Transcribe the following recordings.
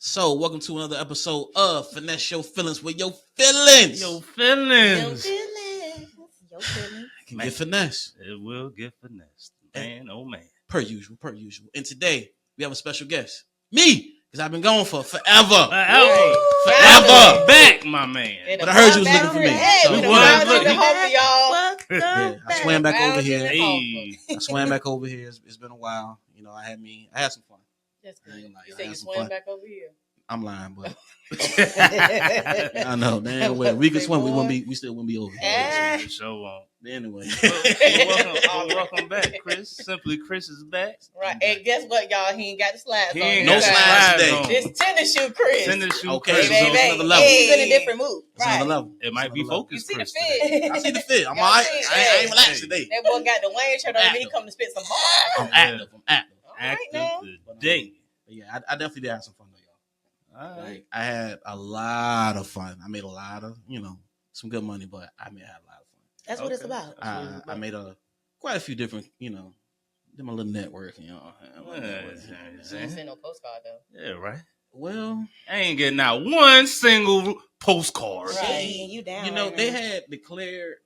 So, welcome to another episode of Finesse Your Feelings with Your Feelings. Your feelings. Your feelings. Can get finesse. It will get finessed. Man, oh man. Per usual. And today, we have a special guest. Me. Because I've been gone for forever. Forever. Back, my man. But I heard you was looking for me. Hey, So, we I swam back over here. Hey. I swam back over here. It's been a while. You know, I had some fun. That's good. You You say you swam back over here. I'm lying, but I know, man. We could swim. We still wouldn't be over here. So won't. Anyway, welcome back, Chris. Simply Chris is back. Right, and guess what, y'all? He ain't got the slides on. No slides today. This tennis shoe, Chris. Tennis shoe, okay, Chris. so it's another level. He's in a different mood. It's another level. It might be focused, You see Chris. the fit? I see the fit. I'm all right. I ain't relaxed today. That boy got the Wayne shirt on. He come to spit some bars. I'm active. Active today. But yeah, I definitely did have some fun though, y'all. All right. Like, I had a lot of fun. I made a lot of, some good money, but I had a lot of fun. That's what it's about. I made quite a few different, did my little networking, You didn't send no postcard though. Yeah, right. Well, I ain't getting out one single postcard. Right. You down? they had declared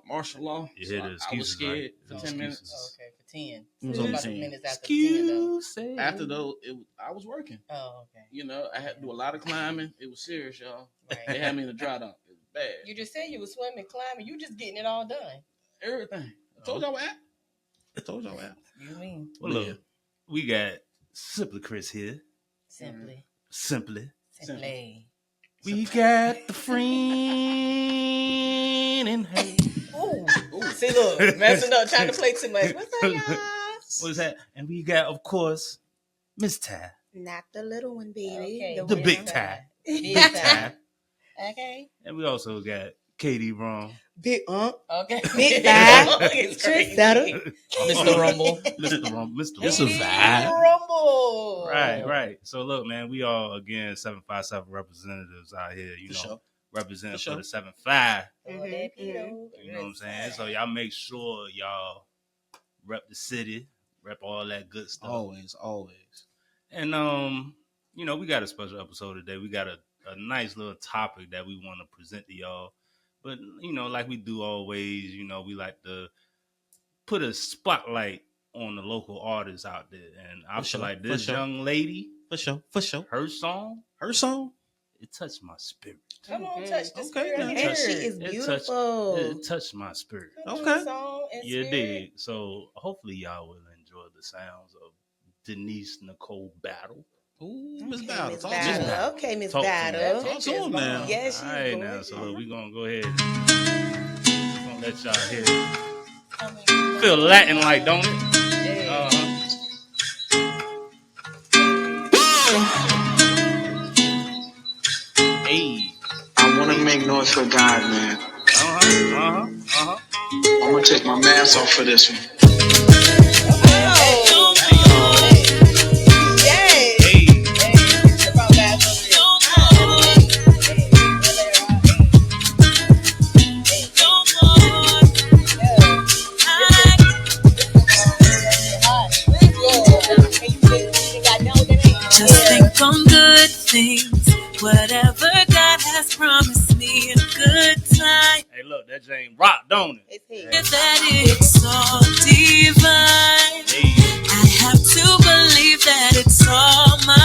martial law. You hear so the I was excuses, scared right? for No 10 minutes. excuses. Okay, for 10. It was So only about 10. minutes after 10 though. Excuse. After though, I was working. Oh, okay. I had to do a lot of climbing. It was serious, y'all. They Right. had me in the dry dock. It was bad. You just said you was swimming, climbing. You just getting it all done. Everything. I told y'all what. You mean Well, look, we got Simply Chris here. simply. Simply. Simply. We got the friend in hey. Ooh. See, look, messing up, trying to play too much. What's up, y'all? What is that? And we got, of course, Miss Ty. Not the little one, baby. Okay. The Miss big Ty. Ty. Big Big Ty. Ty. Okay. And we also got Katie Wrong. Big Okay. Big Ty. It's crazy. Settle. Mr. Rumble. Mr. Rumble. Mr. It's a Rumble. vibe. Rumble. Right. So look, man, we all again 757 representatives out here, Sure. representing For for the 75. Oh, that You know what I'm saying? So y'all make sure y'all rep the city, rep all that good stuff. Always. And we got a special episode today. We got a nice little topic that we want to present to y'all. But like we do always, we like to put a spotlight on the local artists out there. And I feel like this young lady, For sure. her song, it touched my spirit. Come on, touch the Okay, spirit. now. And she is It beautiful. It touched my spirit. Okay. You dig. So hopefully y'all will enjoy the sounds of Denise Nicole battle. Ooh, Miss Okay, Battle. Miss Talk to me. Battle. Okay, Miss Talk to me. Battle. Talk to him now. Yes, All she's right, going. now, so look, we're going to go ahead and gonna let y'all hear it. Feel Latin like, don't it? Hey. I want to make noise for God, man. I'm going to take my mask off for this one. Just think on good things, whatever God has promised me, a good time. Hey, look, that Jane rock, don't it? That it's all divine. Hey. I have to believe that it's all mine.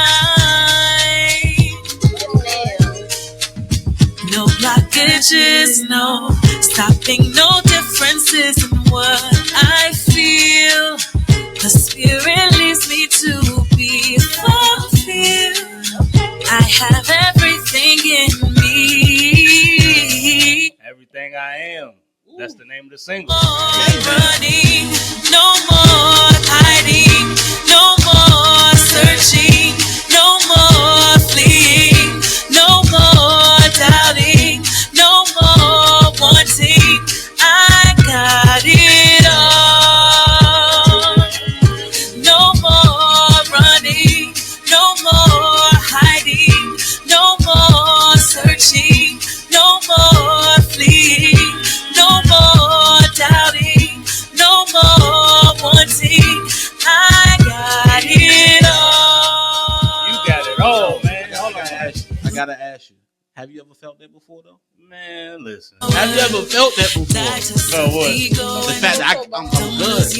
No blockages, no stopping, no differences in what I feel. The Spirit leads me to be fulfilled. I have everything in me. Everything I am. That's the name of the single. No more running, no more hiding, no more searching, no more fleeing, no more doubting, no more wanting. I got it all. No more running, no more hiding, no more searching, no more fleeing, no more doubting, no more Have you ever felt that before, though? Man, listen. Have you ever felt that before? Oh, what? The fact that I'm good.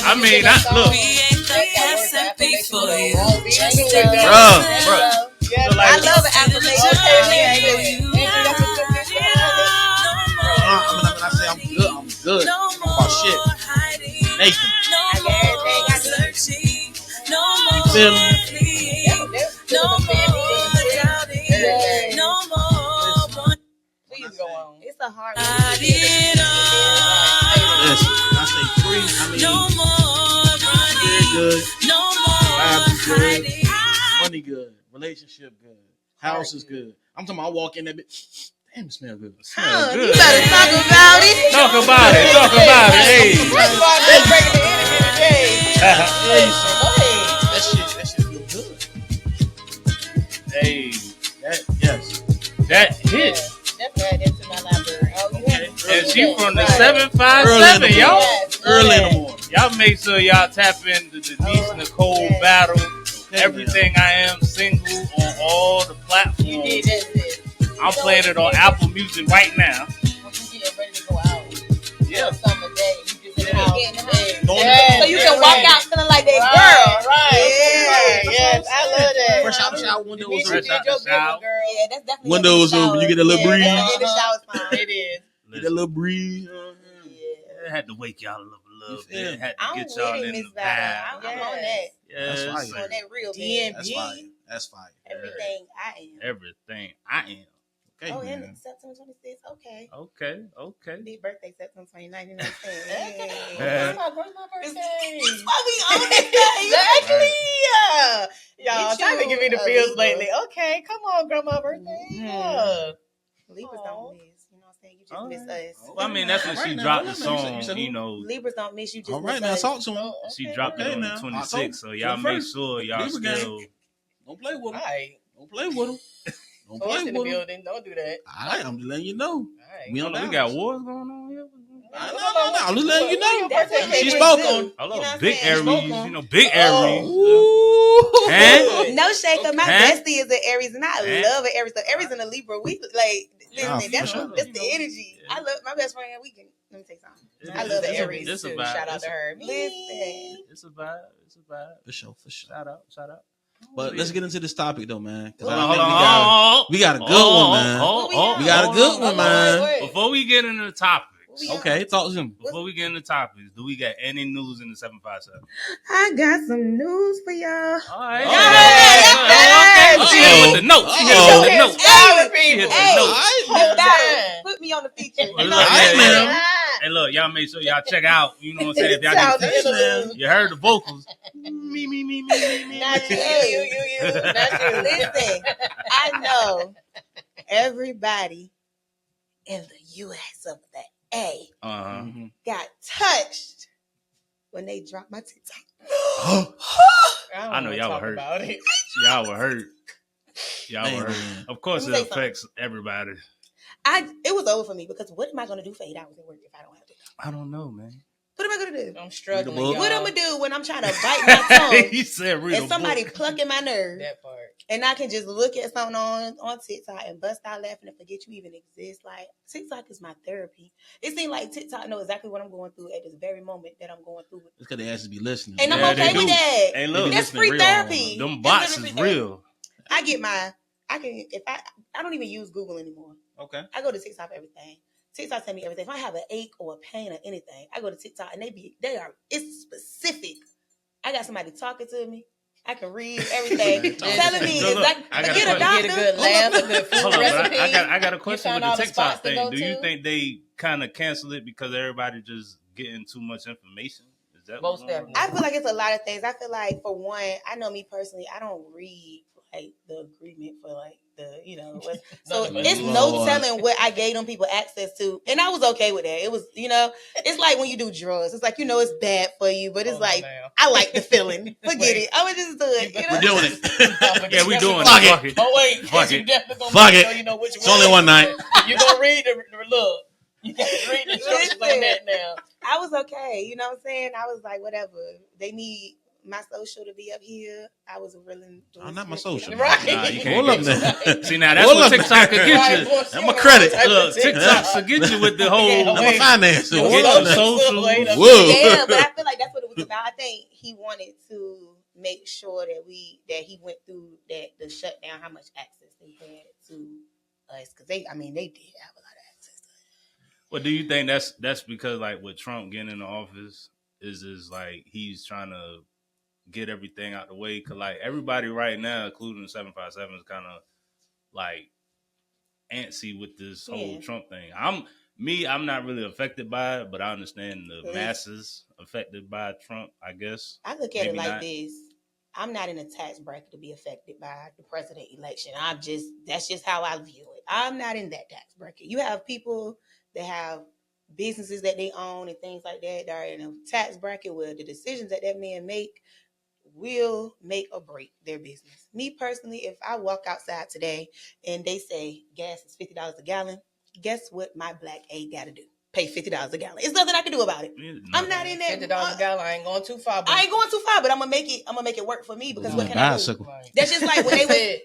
I mean, look. Bruh. Yeah, So, like, I love an affirmation. When I say I'm good, I'm good. I'm about shit. Nathan. I got everything I need. You feel me? Please go on. It's a hard one. Listen, when I say free, I mean spirit good, vibe good, money good, relationship good, house is good. I'm talking about I walk in that bitch. Damn, it smell good. Smell You good. better talk about it. Talk about it. Talk about it. Hey. First of all, let's break the energy today. That shit feel good. Hey. Yes. That hit. Definitely add that to my library. Oh, you have And she from the Early 757, in the y'all. Early in the morning. Y'all make sure y'all tap into the Denise Nicole battle. Everything I Am single on all the platforms. You did that. I'm playing it on Apple Music right now. When you get ready to go out. Yeah. Summer day. You just in the house. Yeah. So you can walk out feeling like that girl. Right. Yes, I love that. Fresh out the shower, windows Denise, you open. did your big girl. Yeah, that's definitely Windows open. You get a little breeze. Yeah, the shower's fine. It is. Get a little breeze. I had to wake y'all up a little Yeah. bit. Had to I'm get y'all with in Miss the Val. vibe. I'm on that. That's Yes. fire. On that real DMV. That's fire. That's fire. Everything I am. Everything I am. Okay, Oh, man. and September 26th. Okay. Okay. Big birthday, September 29th. You know what I'm saying? Yeah. It's my birthday. That's why we on this day. Exactly. Y'all, Get trying to you give me the a feels Libra. lately. Okay, come on, grandma birthday. Yeah. Libras don't miss. You know what I'm saying? You just All miss right. us. Well, I mean, that's when All she right now, dropped hold the on now. You said song, who? you know. Libras don't miss you. Just All right, miss now us. talk to him. She dropped it Okay, on the now. 26th, so y'all October make 1st. sure y'all Libra gang. still. Don't play with All him. right. Don't play with him. Don't Force play in the with him. building. Don't do that. All right, I'm just letting you know. All right. We on We Dallas. got wars going on here. No. I'm just letting you know. That's what She Libras spoke do. on. Hello, You know what I'm big saying? Aries, Smoke on. you know, big Aries. Ooh. Huh? No shade, cause my Huh? bestie is an Aries, and I Huh? love an Aries. So Aries and a Libra, we like. Yeah, Listen, for that's sure. that's the energy. Yeah. I love my best friend. We can let me take something. I It's- love it's a- Aries. It's a too. vibe. Shout out It's to a- her. Listen, It's a vibe. It's a vibe. For sure, for sure. Shout out. But let's get into this topic though, man. 'Cause Hold I on, think hold on. we got a good one, man. We got a good one, man. Before we get into the topics, Okay, talk to him. before we get into the topics, do we got any news in the 757? I got some news for y'all. All right. Yes. She hit with the notes. She hit Uh-oh. with the notes. Inspiring She hit people. the Hey, notes. hold Yeah. on. Put me on the feature. Well, You look, know, Alright, yeah, man. Hey, look, y'all make sure y'all check out. You know what I'm saying? If y'all Sound need the to, interlude. you heard the vocals. Not you. Not you. Listen, I know everybody in the U.S. of the A Uh-huh. got touched when they dropped my TikTok. I know y'all were hurt. About it. Y'all were hurt. Y'all Man, were hurt. man. Of course, Let me it say something. affects everybody. It was over for me because what am I going to do for 8 hours at work if I don't have to? I don't know, man. What am I going to do? I'm struggling. Read the book. Y'all. What am I going to do when I'm trying to bite my tongue He said, "Read and a somebody book." plucking my nerve That part. and I can just look at something on TikTok and bust out laughing and forget you even exist? Like, TikTok is my therapy. It seems like TikTok know exactly what I'm going through at this very moment that I'm going through. It's because they asked to be listening. And Yeah, I'm they okay do. with that. Hey, look, That's listening free real therapy. them That's bots is literally free therapy. real. I don't even use Google anymore. Okay. I go to TikTok for everything. TikTok tell me everything. If I have an ache or a pain or anything, I go to TikTok and it's specific. I got somebody talking to me. I can read everything. Telling me So look, exactly. I got a Forget a question. doctor. Get a good laugh, a good food Hold on, but recipe. I got a question found with all the the spots TikTok to thing. go Do you to? think they kind of cancel it because everybody just getting too much information? Is that Most what's going on? definitely. I feel like it's a lot of things. I feel like for one, I know me personally, I don't read like the agreement for like the, so Nothing but it's Lord. no telling what I gave them people access to. And I was okay with that. It was, it's like when you do drugs. It's like, it's bad for you, but it's Hold on like, now. I like the feeling. Forget Wait. it. I would just do it. We're doing it. Yeah, we doing Fuck it. it. Fuck it. Oh wait, Fuck you it. definitely gonna Fuck make it. sure you know which It's only one night. You gonna read the look. You gotta read the instructions on that now. I was okay. You know what I'm saying? I was like, whatever. They need my social to be up here. I was willing. Not my social. Right. Nah, you can't Hold up get now. you. See, now that's what TikTok could get you. That's my credit. Look, TikTok could get you with the whole. I'm a finance. Get Hold your up now. social. Whoa. Yeah, but I feel like that's what it was about. I think he wanted to make sure that he went through the shutdown, how much access they had to us, because they did have a lot of access to us. Well, do you think that's because like with Trump getting in the office is like he's trying to get everything out the way? Cause like everybody right now, including the 757, is kind of like antsy with this whole Trump thing. I'm not really affected by it, but I understand the masses affected by Trump, I guess. I look at it like this. I'm not in a tax bracket to be affected by the president election. That's just how I view it. I'm not in that tax bracket. You have people that have businesses that they own and things like that are in a tax bracket where the decisions that man make will make or break their business. Me personally, if I walk outside today and they say gas is $50 a gallon, guess what my black A got to do? Pay $50 a gallon. It's nothing I can do about it. I'm not in that. $50 a gallon. I ain't going too far. I ain't going too far, but I'm gonna make it work for me because what can bicycle. I do? That's just like when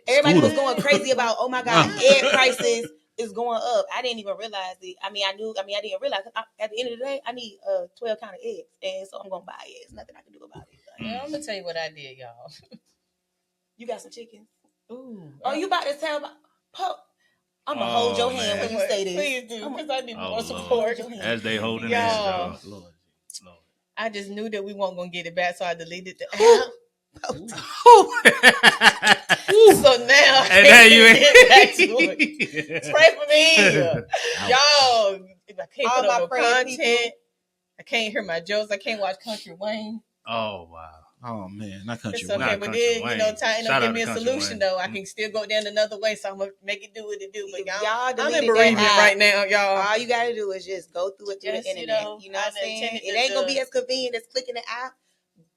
everybody was going crazy about, oh my God, egg prices is going up. I didn't even realize it. I didn't realize at the end of the day, I need 12 kind of eggs, and so I'm gonna buy eggs. Nothing I can do about it. Yeah, I'm gonna tell you what I did, y'all. You got some chicken? Ooh. Oh, you about to tell about I'm gonna hold your hand when you say this. Please do, because I need more Lord. support. As they holding Y'all. hands, Lord. I just knew that we weren't gonna get it back, so I deleted the app. So now, and now you get back to it. Pray for me, y'all. If I can't put up no content, I can't hear my jokes. I can't watch Country Wayne. Oh wow. Oh man, not country. It's okay, Not but Country then Wayne. Tyne Shout give out me to a Country solution Wayne. though. I can still go down another way, so I'm gonna make it do what it do. But y'all I'm deleted in bereavement that right now, y'all. All you gotta do is just go through it through Just, the internet. You know what I'm saying? It ain't gonna be as convenient as clicking the app,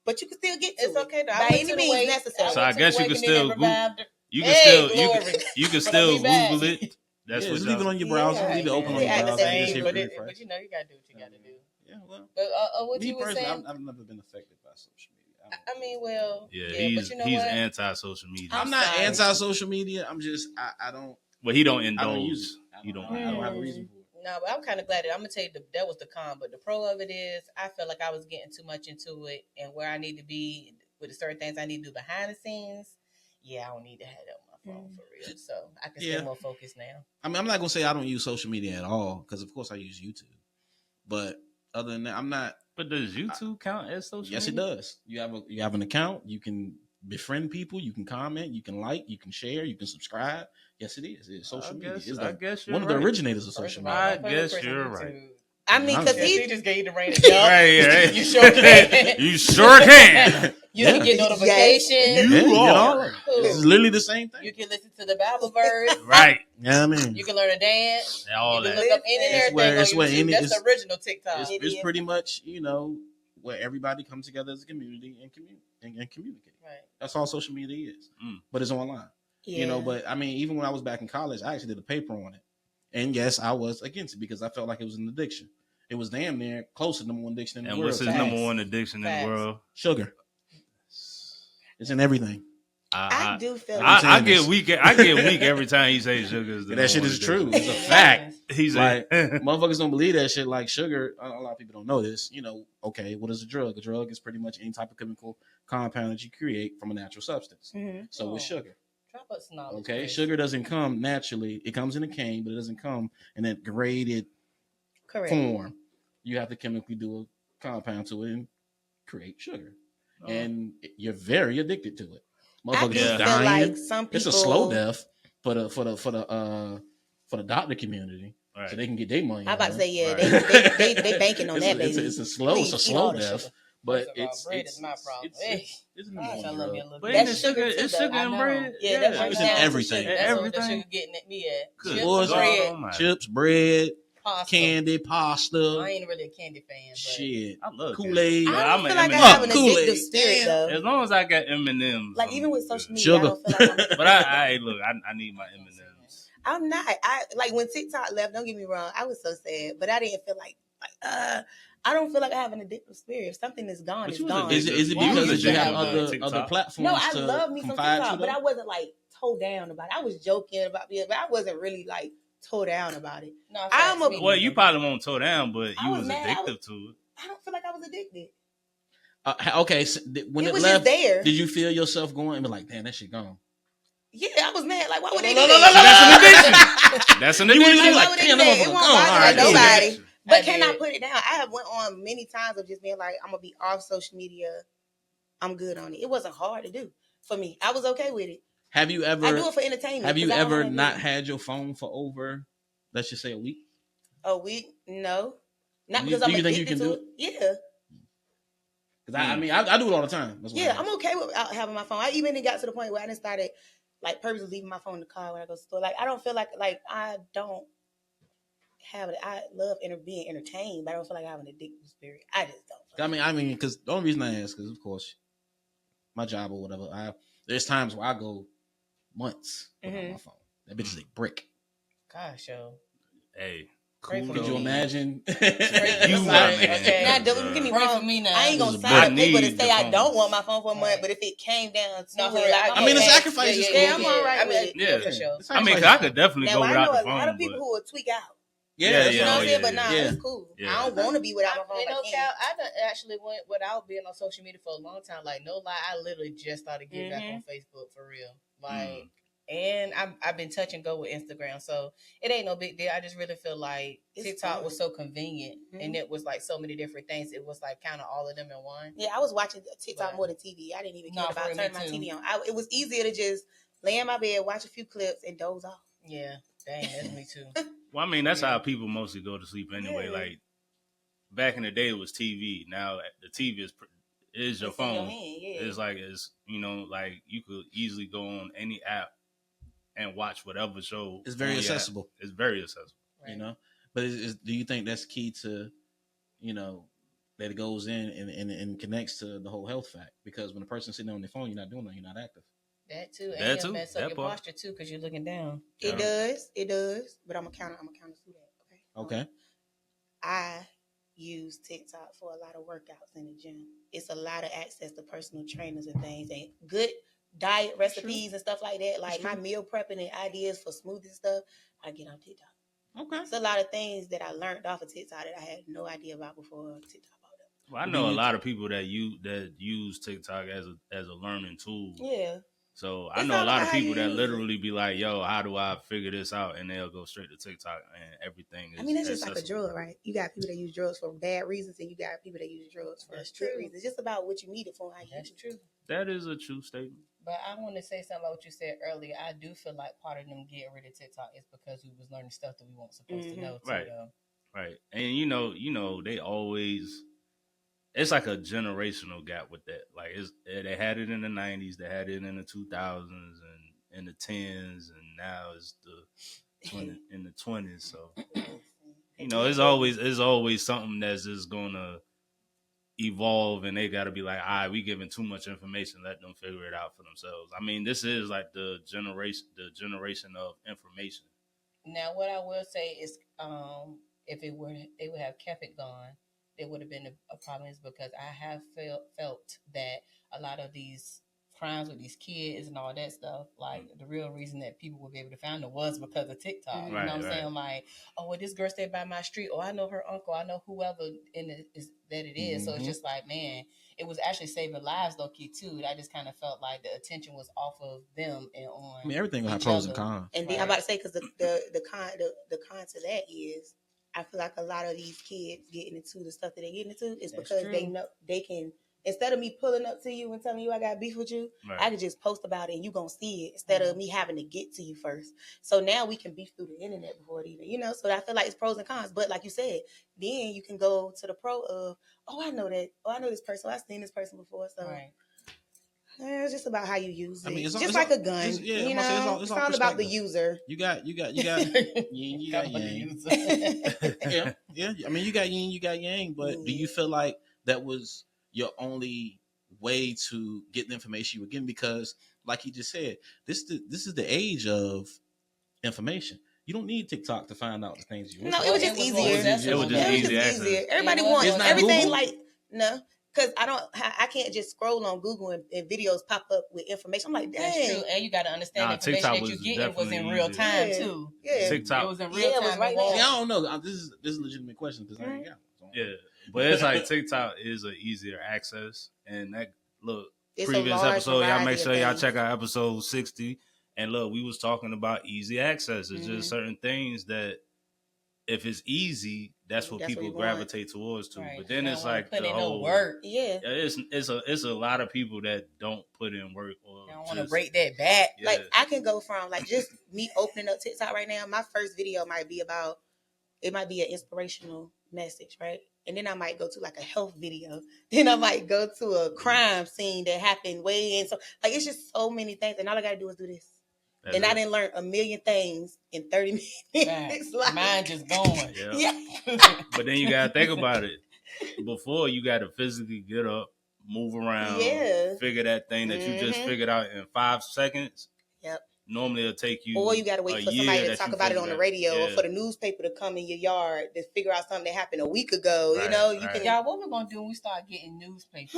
but you can still get to It's it. okay though. By any means necessary. So I guess you can still Google. You can Hey, still glory. you can But still I'll be back. Google it. That's Yeah, what just leave it on your browser. Yeah. Leave it open on your Yeah, browser. I Just hit but refresh. you know you gotta do what you gotta do. Yeah, well, But what me you were personally, saying? I've never been affected by social media. I mean, well, Yeah, but you know he's what? anti-social media. I'm not sorry. anti-social media. I'm just I don't. Well, he don't I indulge. don't use it. You don't. I don't have a reason for it. No, but I'm kind of glad that I'm gonna tell you that was the con, but the pro of it is I felt like I was getting too much into it, and where I need to be with the certain things I need to do behind the scenes. Yeah, I don't need to have that on my phone for real, so I can stay more focused now. I mean, I'm not gonna say I don't use social media at all because, of course, I use YouTube. But other than that, I'm not. But does YouTube count as social? Yes, media? it does. You have an account. You can befriend people. You can comment. You can like. You can share. You can subscribe. Yes, it is. It's social media. It's I guess you're one of the originators of social media. I guess you're right. I mean, because he just gave you the rain. Right. You sure can. You sure can. You can get notifications. You are. It's literally the same thing. You can listen to the Bible verse. Right. Yeah, I mean, You can learn to dance. All You can that. look up any and everything It's on where YouTube. any- That's it's- the original TikTok. it's pretty much where everybody comes together as a community and communicate. Right. That's all social media is. Mm. But it's online. Yeah. But I mean, even when I was back in college, I actually did a paper on it. And yes, I was against it because I felt like it was an addiction. It was damn near close to the number one addiction in the And world. what's his number one addiction in the world? Sugar. It's in everything. I do feel I get weak. I get weak every time he says sugar is the that shit number is one true. addiction. It's a fact. He's like like, motherfuckers don't believe that shit. Like sugar, a lot of people don't know this. Okay, what is a drug? A drug is pretty much any type of chemical compound that you create from a natural substance. Mm-hmm. So with sugar. Drop us knowledge. Okay, please. sugar doesn't come naturally. It comes in a cane, but it doesn't come in that graded form. You have to chemically do a compound to it and create sugar, and you're very addicted to it. Motherfuckers feel dying. like some people, it's a slow death for the doctor community, right. so they can get their money. I'm about to say, Right. they banking on that, baby. It's a slow death, but bread is my problem. It's Gosh, I love me a little But bit. ain't it sugar? It's sugar and bread. Yeah, that's it's in everything. That's what the sugar getting at me at. Good. Chips, Boys, bread, chips, bread, pasta. candy, pasta. I ain't really a candy fan. But Shit, I love Kool-Aid. I I'm don't an feel like I M&M. have an Kool-Aid. addictive spirit though. As long as I got M&M's, Like even with social media, Sugar. I don't feel like I'm. But I look, I need my M&M's. I'm not. I like when TikTok left. Don't get me wrong. I was so sad, but I didn't feel like I don't feel like I have an addictive spirit. If something is gone, it's gone. Is it because you have other platforms? No, I love me some TikTok, but I wasn't like toe down about it. I was joking about it, but I wasn't really like toe down about it. No, well, you probably won't toe down, but you was addictive to it. I don't feel like I was addicted. Okay, so when it was left, just there. Did you feel yourself going and be like, damn, that shit gone? Yeah, I was mad. Like, why would they do that? That's an addiction. Like, damn, it won't bother nobody. But can I put it down? I have went on many times of just being like, I'm gonna be off social media. I'm good on it. It wasn't hard to do for me. I was okay with it. Have you ever? I do it for entertainment. Have you ever not had your phone for over, let's just say, a week? A week? No, not because I'm addicted think you can do it. Yeah. I mean, I do it all the time. I'm okay without having my phone. I even got to the point where I didn't started like purposely leaving my phone in the car when I go to the store. Like, I don't feel like I don't have it. I love being entertained, but I don't feel like I have an addictive spirit. I just don't. I mean, because the only reason I ask is, of course, my job or whatever. There's times where I go months without my phone. That bitch is a brick. Gosh, yo. Hey. Cool. Could you imagine? You okay. Now, don't get me wrong. I ain't gonna sign a paper to say I don't want my phone for a month, but if it came down to it, I mean, the sacrifice is cool. I'm all right with it. Yeah, for sure. I mean, I could definitely go without the phone. I know a lot of people who will tweak out. Yeah, you know what I'm saying? But nah, it's cool. I don't want to be without my phone. You know, Cal, I actually went without being on social media for a long time. Like, no lie, I literally just started getting back on Facebook for real. Like, and I've been touch and go with Instagram, so it ain't no big deal. I just really feel like TikTok was so convenient, and it was like so many different things. It was like kind of all of them in one. Yeah, I was watching TikTok more than TV. I didn't even care about turning my TV on. It was easier to just lay in my bed, watch a few clips, and doze off. Yeah, dang, that's me too. Well, I mean, that's how people mostly go to sleep anyway. Yeah. Like back in the day, it was TV. Now the TV is your phone. Your hand, It's like like you could easily go on any app and watch whatever show. It's very accessible. It's very accessible. Right. You know, but do you think that's key to, that it goes in and connects to the whole health fact? Because when a person's sitting on their phone, you're not doing that. You're not active. That too. And it'll mess up your posture too because you're looking down. It does. But I'm gonna counter through that. Okay. I use TikTok for a lot of workouts in the gym. It's a lot of access to personal trainers and things, and good diet recipes and stuff like that. Like my meal prepping and ideas for smoothies and stuff, I get on TikTok. Okay. It's a lot of things that I learned off of TikTok that I had no idea about before TikTok. Well, I know a lot of people that use TikTok as a learning tool. Yeah. So I know a lot of people that literally be like, "Yo, how do I figure this out?" And they'll go straight to TikTok, and everything is. I mean, it's just like a drug, right? You got people that use drugs for bad reasons, and you got people that use drugs for good reasons. It's just about what you need it for. That's true. That is a true statement. But I want to say something about what you said earlier. I do feel like part of them getting rid of TikTok is because we was learning stuff that we weren't supposed to know. Right. Though. Right. And they always. It's like a generational gap with that. Like they had it in the 90s, they had it in the 2000s and in the 10s, and now it's in the 20s. So it's always something that's just gonna evolve, and they gotta be like, all right, we giving too much information, let them figure it out for themselves. I mean, this is like the generation of information. Now, what I will say is, if they would have kept it gone, it would have been a problem, is because I have felt that a lot of these crimes with these kids and all that stuff, like the real reason that people would be able to find them was because of TikTok. Right, you know what I'm saying? Like, oh, well, this girl stayed by my street, or I know her uncle, I know whoever it is. So it's just like, man, it was actually saving lives, low key too. I just kind of felt like the attention was off of them and on. I mean, everything will have pros and cons. And then I'm about to say, because the con to that is, I feel like a lot of these kids getting into the stuff that they're getting into is because they know they can, instead of me pulling up to you and telling you I got beef with you, I can just post about it and you gonna see it instead of me having to get to you first. So now we can beef through the internet before it even, so I feel like it's pros and cons. But like you said, then you can go to the pro of, oh, I know that, oh, I know this person, I've seen this person before. So it's just about how you use it. I mean, it's like a gun. It's all about the user. You got yin, you got yang. Yeah. I mean, you got yin, you got yang. But do you feel like that was your only way to get the information you were getting? Because, like you just said, this is the age of information. You don't need TikTok to find out the things you want. No, it was just easier. It was just easier. Everybody It's wants not everything Google? like no. Because I can't just scroll on Google and videos pop up with information. I'm like, dang. That's true. And you got to understand the information TikTok that you're getting was in definitely real easier. time, Yeah. too. Yeah. TikTok. It was in real Yeah, it was time. right and there. See, I don't know. This is a legitimate question because I ain't got it. Yeah, but it's like TikTok is an easier access, and that It's a previous large episode, y'all make variety sure of y'all things. check out episode 60. And look, we was talking about easy access. It's just certain things that if it's easy, that's what people we want. gravitate towards too. Right. But then You it's don't wanna like put the in no whole work. Yeah. It's a lot of people that don't put in work or You don't want to just- break that back. Yeah. Like I can go from like just me opening up TikTok right now. My first video might be an inspirational message, right? And then I might go to like a health video. Then I might go to a crime scene that happened way in. So like it's just so many things, and all I gotta do is do this. That's and it. I didn't learn a million things in 30 minutes. Right. Mine just going. Yeah. Yeah. But then you gotta think about it. Before you gotta physically get up, move around, Yeah. figure that thing that you just figured out in 5 seconds. Yep. Normally it'll take you. Or you gotta wait for somebody to talk about it on the radio, or Yeah. for the newspaper to come in your yard to figure out something that happened a week ago. Right, You know, you right. can. Y'all, what we're going to do when we start getting newspapers?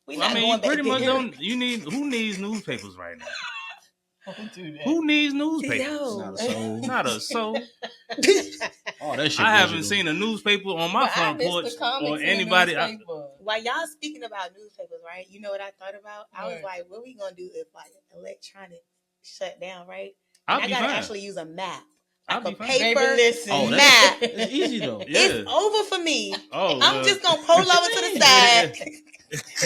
We Well, not I mean, going you back pretty much there. don't. Who needs newspapers right now? Don't do that. Who needs newspapers? Yo. Not a soul. Not a soul. Oh, that shit. I haven't digital. seen a newspaper on my But I front miss porch the comics or in the anybody. newspaper. While y'all speaking about newspapers, right? You know what I thought about? I was What? like, what we gonna do if like electronic shut down, right? I'll And be I gotta fine. actually use a map, I'll like be a fine. paper Baby, listen. Oh, map. It's easy though. Yeah. It's over for me. Oh, I'm just gonna pull over to the side.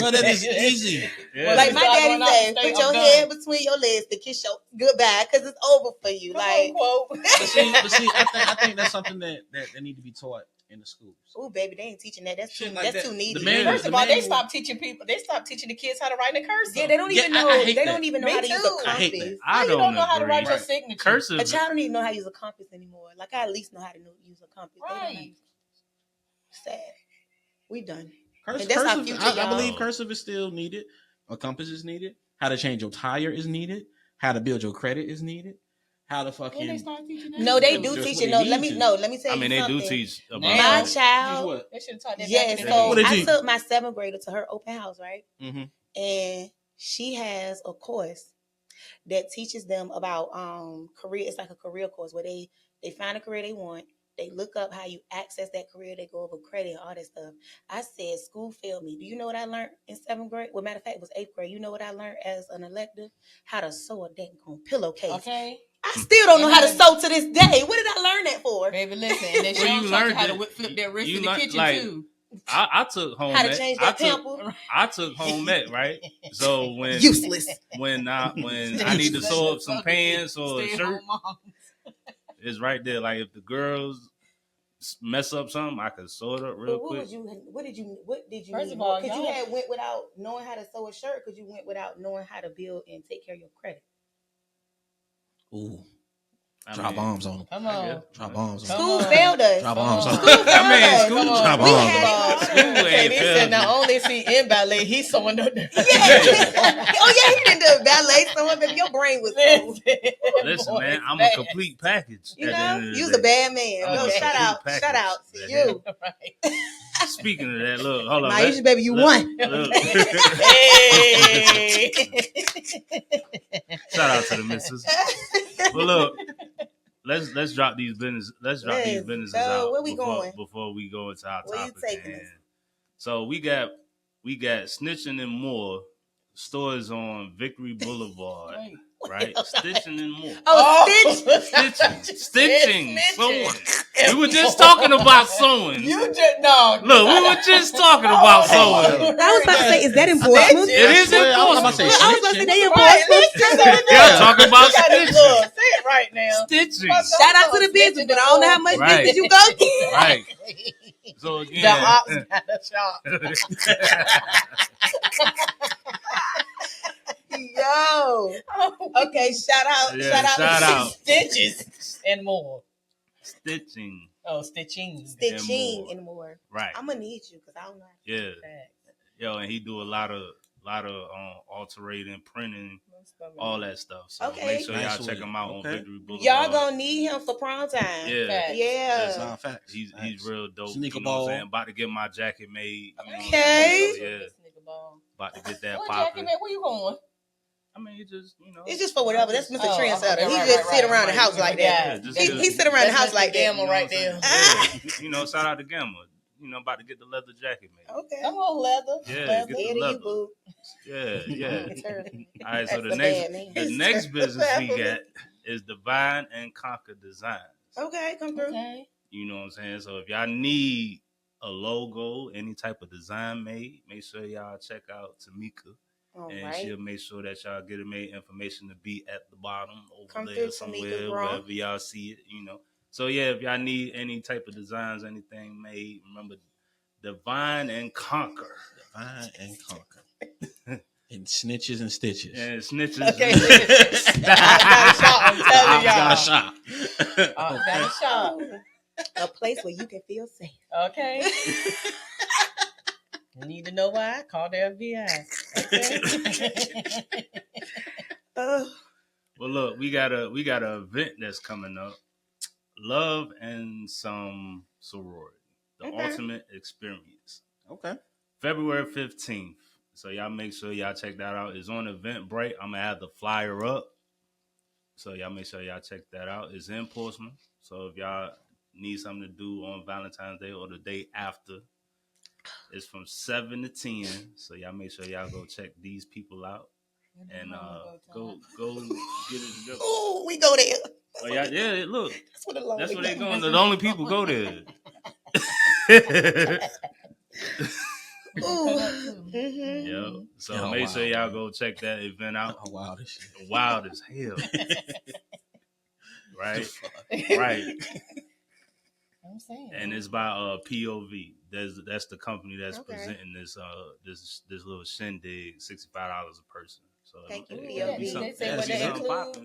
But that is easy. Yeah. Like my Start daddy going out said, the state, put your I'm head done. between your legs to kiss your goodbye, because it's over for you. Like, But see, I think that's something that need to be taught in the schools. oh baby, they ain't teaching that. That's too Shit like that. too needy. The man- First of all, they manual- stopped teaching people. They stopped teaching the kids how to write in cursive. Yeah, they don't even Yeah, know. I hate They that. don't even know Me how to use too. a I hate compass. that. I you don't don't know how to agree. write your Right. signature. Cursive. A child don't even know how to use a compass anymore. Like I at least know how to use a compass. They don't know. Right. Sad. We done. Cursive, And that's our cursive, future, I y'all. believe cursive is still needed. A compass is needed. How to change your tire is needed. How to build your credit is needed. How to When they fucking start teaching that? No, they That's do what teach they it. No, need let me to. tell you I mean, they something. do teach about Now- My that. Teach child. what? They should have taught that Yes, back in the so What day. they I teach? took my 7th grader to her open house, right? Mm-hmm. And she has a course that teaches them about career. It's like a career course where they find a career they want. They look up how you access that career. They go over credit, all that stuff. I said, school failed me. Do you know what I learned in 7th grade? Well, matter of fact, it was 8th grade. You know what I learned as an elective? How to sew a dang pillowcase. Okay, I still don't know how to sew to this day. What did I learn that for? baby, listen. And then she Well, you taught you learned how to it. flip that wrist You in the learned, kitchen like, too. I took home How to ec. change I that took pamper? home ec, right? So Useless. when I need to sew up some pants or a Stay shirt, home mom. it's right there. Like if the girls mess up something, I can sew it up real But quick. what did you First need of all, more? Because you y'all- had went without knowing how to sew a shirt, because you went without knowing how to build and take care of your credit. Ooh, I drop mean, bombs on them. Come I on. guess. Drop bombs on them. Come School on. failed us. Drop bombs on Come them. on. School I mean, failed us. school Come on. drop We bombs. had it hard. School ain't They failed said you. not only is he in ballet, he's sewing the Oh yeah, he didn't do ballet sewing, but your brain was cool. Listen, Boy, man, it's I'm bad. a complete package. You at the know, end of the you was day. a bad man. I'm No, a shout complete out to package. you. Right. Speaking of that, look, hold on. Maisha, baby, you won. Look. Hey. Shout out to the missus. Well, look, let's drop these business. Let's drop these Let's businesses go. out Where we going? before we go into our Where you topic. taking man. us? So we got Snitching and More stores on Victory Boulevard, right? Stitching and More. Oh, Stitch. Stitching, Snitching. sewing. We were just talking about sewing. You just no. Look, we were just talking about sewing. I was about to say, is that in Portsmouth? It is I was about to important. say I was about to say, they in Right, Portsmouth. Yeah, talking about You gotta stitching. look, say it right now. Stitching. Shout out to the business, but I don't know how much Right. business you go get. Right. So The again, ops got a shop. Yo. Okay, shout out. Yeah, shout shout out. Stitches and more. Stitching. Oh, stitching. Stitching more. and more. Right. I'm gonna need you because I don't know. Yeah. Yo, and he do a lot of lot of alterating, printing, all that stuff. So Okay. make sure y'all Nice check him out on okay. Victory Boulevard. Y'all gonna need him for prom time. Yeah. Yeah. Nah, facts. He's real dope. Sneaker you know what I'm ball. saying? About to get my jacket made. You know Okay. So, yeah. About to get that What popping. jacket, man? Where you going? I mean, it just, you know. It's just for whatever. That's Mr. Trendsetter. Okay, he right, just right, sit right. around the house like that. Yeah, He sit around the house like that. Gamma right there. You know, shout out to Gamma. You know, about to get the leather jacket made. Okay. Come on, leather. Yeah, leather. get the Eddie, leather. you boo. Yeah. All right, so That's the a bad name. next business we got is Divide and Conquer Designs. Okay, come through. Okay. You know what I'm saying? So if y'all need a logo, any type of design made, make sure y'all check out Tamika. All and right. she'll make sure that y'all get it made. Information to be at the bottom over Come there through, somewhere, Tamika, bro. wherever y'all see it, you know. So yeah, if y'all need any type of designs, anything made, remember Divine and Conquer. Divine and Conquer. And snitches and stitches. And snitches. Okay. Got a shop. I'm telling y'all. Got a shop. Got a shop. A place where you can feel safe. Okay. You need to know why? Call their VA. Okay. Well, look, we got a event that's coming up. Love and some sorority. The ultimate experience. Okay. February 15th. So y'all make sure y'all check that out. It's on Eventbrite. I'm gonna have the flyer up. So y'all make sure y'all check that out. It's in Portsmouth. So if y'all need something to do on Valentine's Day or the day after, it's from 7 to 10. So y'all make sure y'all go check these people out. And go get it. Oh, we go there. Oh yeah, look. That's where they going. The only people go there. Yeah. So make sure y'all go check that event out. Oh, wild as shit. Wild as hell. Right. I'm saying. And it's by POV. That's the company that's presenting this little shindig, $65 a person. So thank you, POV.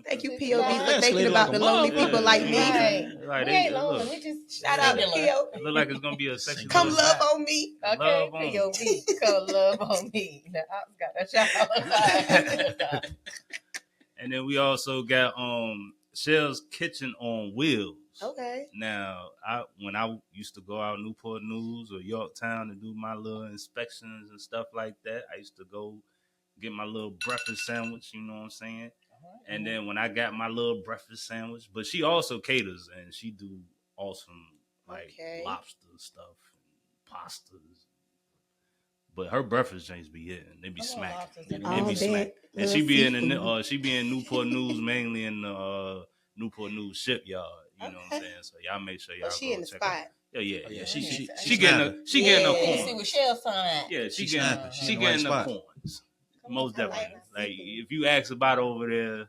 Thank you, POV, for thinking about the lonely people like me. Right. We ain't lonely. We just shout out to POV. It look like it's gonna be a sexual. Come love on me. Okay, POV. Come love on me. The ops got a shout. And then we also got Chelle's Kitchen on Wheels. Okay. Now, when I used to go out Newport News or Yorktown to do my little inspections and stuff like that, I used to go get my little breakfast sandwich, you know what I'm saying? And then when I got my little breakfast sandwich, but she also caters and she do awesome lobster stuff and pastas. But her breakfast joints be hitting. They be smacking. They be smacking. And she be in Newport News, mainly in the Newport News shipyard. You know what I'm saying? So y'all make sure y'all she go in the check spot. Her. Yeah. She getting her coins. See what Shell sign. Yeah, she getting her coins. Most definitely. Like if you ask about over there,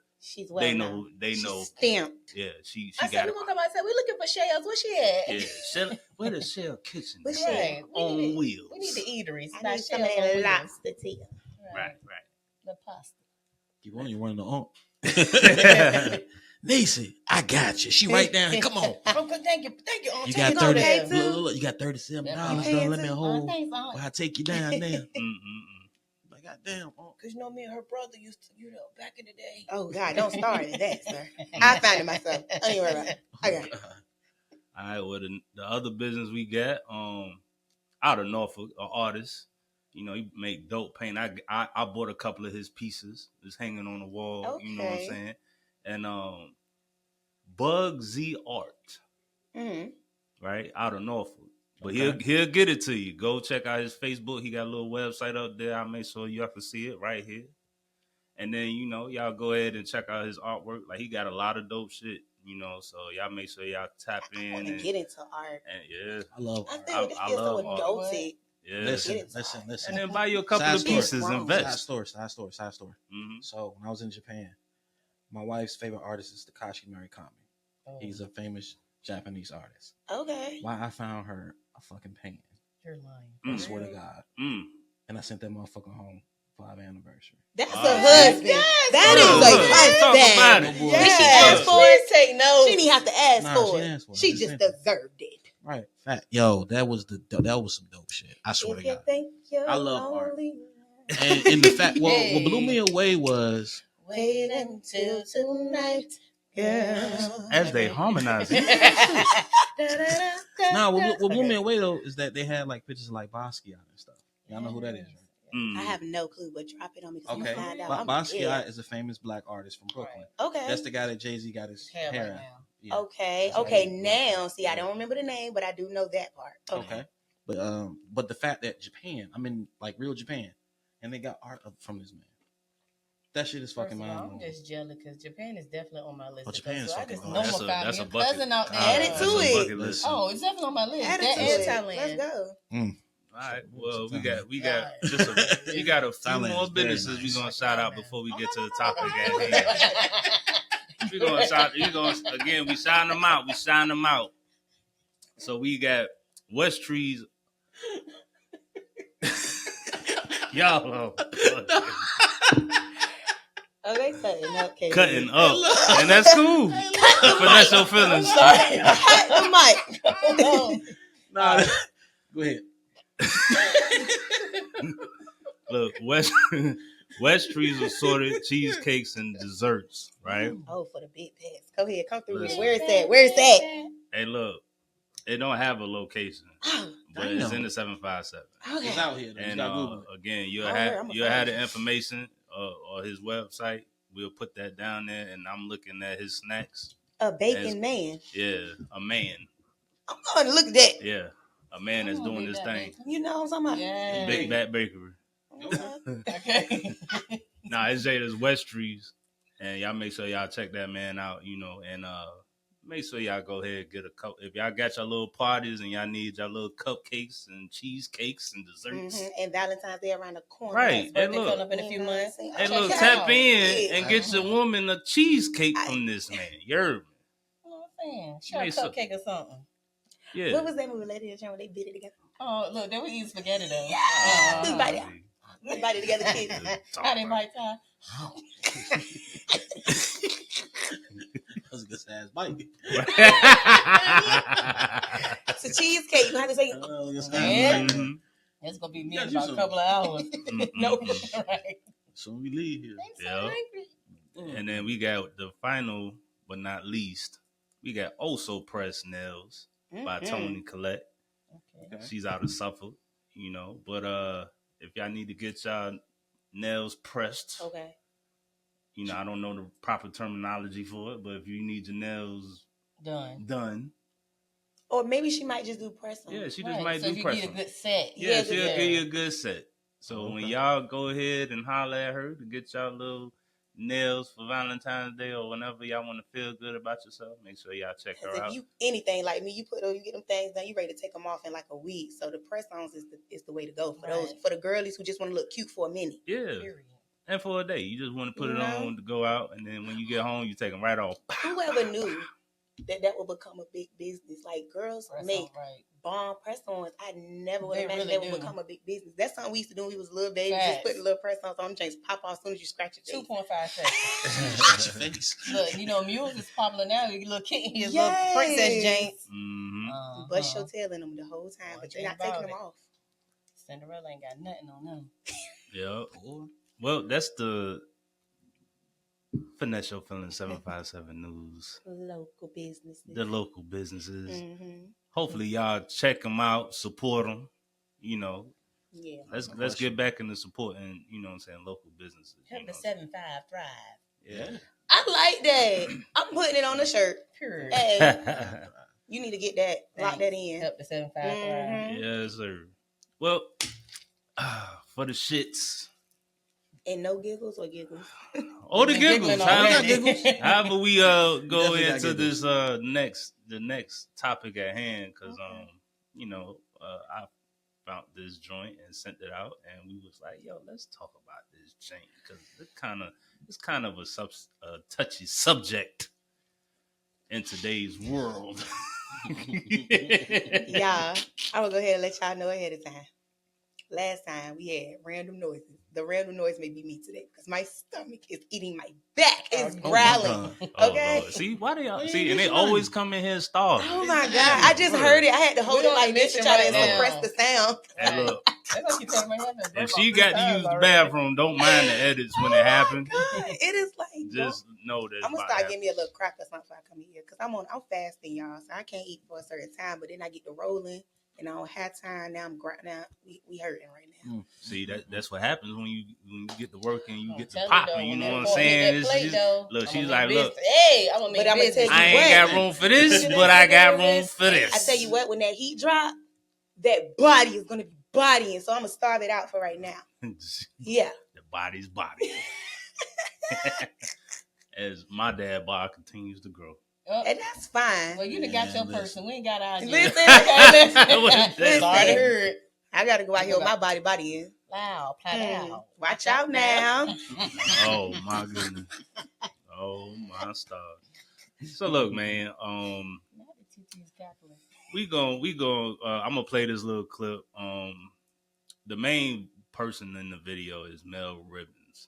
they know. She's stamped. Yeah, she I got said it. we gonna come out and say we looking for Shells. Where she at? Yeah, Shell. Where the Shell Kitchen? Right. On wheels. We need the eateries. I need some of that lobster tea. Right. The pasta. You want one of the Nisi, I got you. She right down here. Come on. Thank you. You got 30. Look, you got $37. Don't let me hold. Well, I take you down there. Like, goddamn, because you know me and her brother used to, back in the day. Oh God, don't start at that, sir. I found it myself. Don't even worry about it. I got it. All right. Well, the other business we got, out of Norfolk, an artist. You know, he make dope paint. I bought a couple of his pieces. It's hanging on the wall. Okay. You know what I'm saying? And Blvd Art, right, out of Norfolk. But he'll get it to you. Go check out his Facebook. He got a little website up there. I'll make sure y'all can see it right here. And then, y'all go ahead and check out his artwork. Like, he got a lot of dope shit, so y'all make sure y'all tap in. I want to get into art. And, I love art. I love so adulty. Yeah. Listen. And then buy you a couple of pieces. Invest. Side story. Mm-hmm. So when I was in Japan, my wife's favorite artist is Takashi Murakami. He's a famous Japanese artist. Okay. Why I found her a fucking painting. You're lying. I swear to God. And I sent that motherfucker home for our anniversary. That's a husband. Yes. That is a husband. Did she ask for it? Take notes. She didn't have to ask for it. She just deserved it. Right. Fact. Yo, that was some dope shit. I swear to God. I love art. And in the fact, what blew me away was wait until tonight, girl. As they harmonize it. No, what blew me away though is that they had like pictures of like Basquiat and stuff. Y'all know who that is, right? I have no clue, but drop it on me. Okay, find out. Basquiat is a famous black artist from Brooklyn. Right. Okay, that's the guy that Jay-Z got his hair right out. now. Yeah. Okay. Now, see, I don't remember the name, but I do know that part. Okay. But the fact that Japan, I mean, like real Japan, and they got art from this man. That shit is fucking mind. I'm just jealous because Japan is definitely on my list. Oh, Japan is fucking on. That's a bucket. Cousin out there. Add it to it. Oh, it's definitely on my list. Add it to it. Let's go. All right. Well, we got we got a few more businesses we're gonna shout out before we get to the topic at hand. We shine them out. We shine them out. So we got Westray's. Y'all. Oh, they cutting up. Cutting up. And that's cool. Finesse your feelings. Cut the mic. Nah, go ahead. Look, Westray's Assorted Cheesecakes and Desserts, right? Oh, for the big pass. Go ahead, come through. Where is that? Where is that? Hey, look, it don't have a location, but it's in the 757. Okay. It's out here. And again, you'll have the information or his website. We'll put that down there, and I'm looking at his snacks. A bacon man. Yeah, a man. I'm going to look at that. Yeah, a man that's doing this thing. You know what I'm talking about? Yeah. Big Bat Bakery. Okay. Nah, it's Jada's Westray's, and y'all make sure y'all check that man out, and make sure y'all go ahead and get a cup. If y'all got your little parties and y'all need your little cupcakes and cheesecakes and desserts. And Valentine's Day around the corner. Right. And look, coming up in a few months. Hey, look, tap in and get your woman a cheesecake from this man. You heard me? Oh, man. Share a cupcake or something. Yeah. What was that movie, Lady and Gentlemen, when they bit it together? Oh, look, they were eating spaghetti, though. Yeah. We bite it together, kids. How they bite time? That was a good ass bite. It's a cheesecake. You have to say, it's going to be me in about a couple of hours. Nope. Right. So we leave here. So and then we got the final, but not least, we got Also Pressed Nails by Toni Collette. Okay. She's out of Suffolk, but if y'all need to get y'all nails pressed, okay. I don't know the proper terminology for it, but if you need your nails done. Or maybe she might just do press on. Yeah, she just might do press on. So if you get a good set. Yeah, she'll give you a good set. So when y'all go ahead and holler at her to get y'all little nails for Valentine's Day or whenever y'all want to feel good about yourself, make sure y'all check her out. If you anything like me, you get them things done, you ready to take them off in like a week. So the press-ons is the way to go for the girlies who just want to look cute for a minute. Yeah. Period. And for a day, you just want to put it on to go out, and then when you get home, you take them right off. Whoever knew that would become a big business? Like girls make bomb press-ons. I never would imagine that would become a big business. That's something we used to do when we was little babies. Just put the little press-ons on, change pop off as soon as you scratch your face. 2.5 seconds. Scratch your face. Look, Mules is popular now. You little kitten, his little princess James. Bust your tail in them the whole time, but you're not taking them off. Cinderella ain't got nothing on them. Yeah. Well, that's the Finesse Your Feelings 757 News. Local businesses. The local businesses. Hopefully y'all check them out, support them. Yeah. Let's get back into supporting, local businesses. Help the 75 thrive. Yeah. I like that. I'm putting it on the shirt. Pure. Hey, you need to get that. Lock that in. Help the 75 thrive. Yes, sir. Well, for the shits. And no giggles or giggles? Oh, the giggles. However we go into this the next topic at hand, because I found this joint and sent it out, and we was like, yo, let's talk about this joint, because it's kind of a touchy subject in today's world. Yeah, I will go ahead and let y'all know ahead of time. Last time we had random noises. The random noise may be me today because my stomach is eating my back. It's growling. Okay. Lord. See, why do y'all see? And they always come in here starving. Oh my God. I just heard it. I had to hold it like this to try to suppress the sound. Hey, look. If she got to use the bathroom, don't mind the edits when it happens. It is like just know that I'm gonna start getting me a little crack or something before I come here because I'm fasting, y'all, so I can't eat for a certain time. But then I get to rolling, and I don't have time. Now we hurting right now. See that's what happens when you get to work and you get to popping. You know what I'm saying? Look, she's like, look, hey, I'm gonna tell you, I ain't got room for this, but I got room for this. I tell you what, when that heat drop, that body is gonna be bodying. So I'm gonna starve it out for right now. Yeah, the body's body. As my dad bod continues to grow. And that's fine. Well, you done got your person. We ain't got ours. Listen. I gotta go out here with my body in. Wow, out. Watch out now. Oh my goodness. Oh my stars. So look, man. We go. I'm gonna play this little clip. The main person in the video is Mel Ribbons.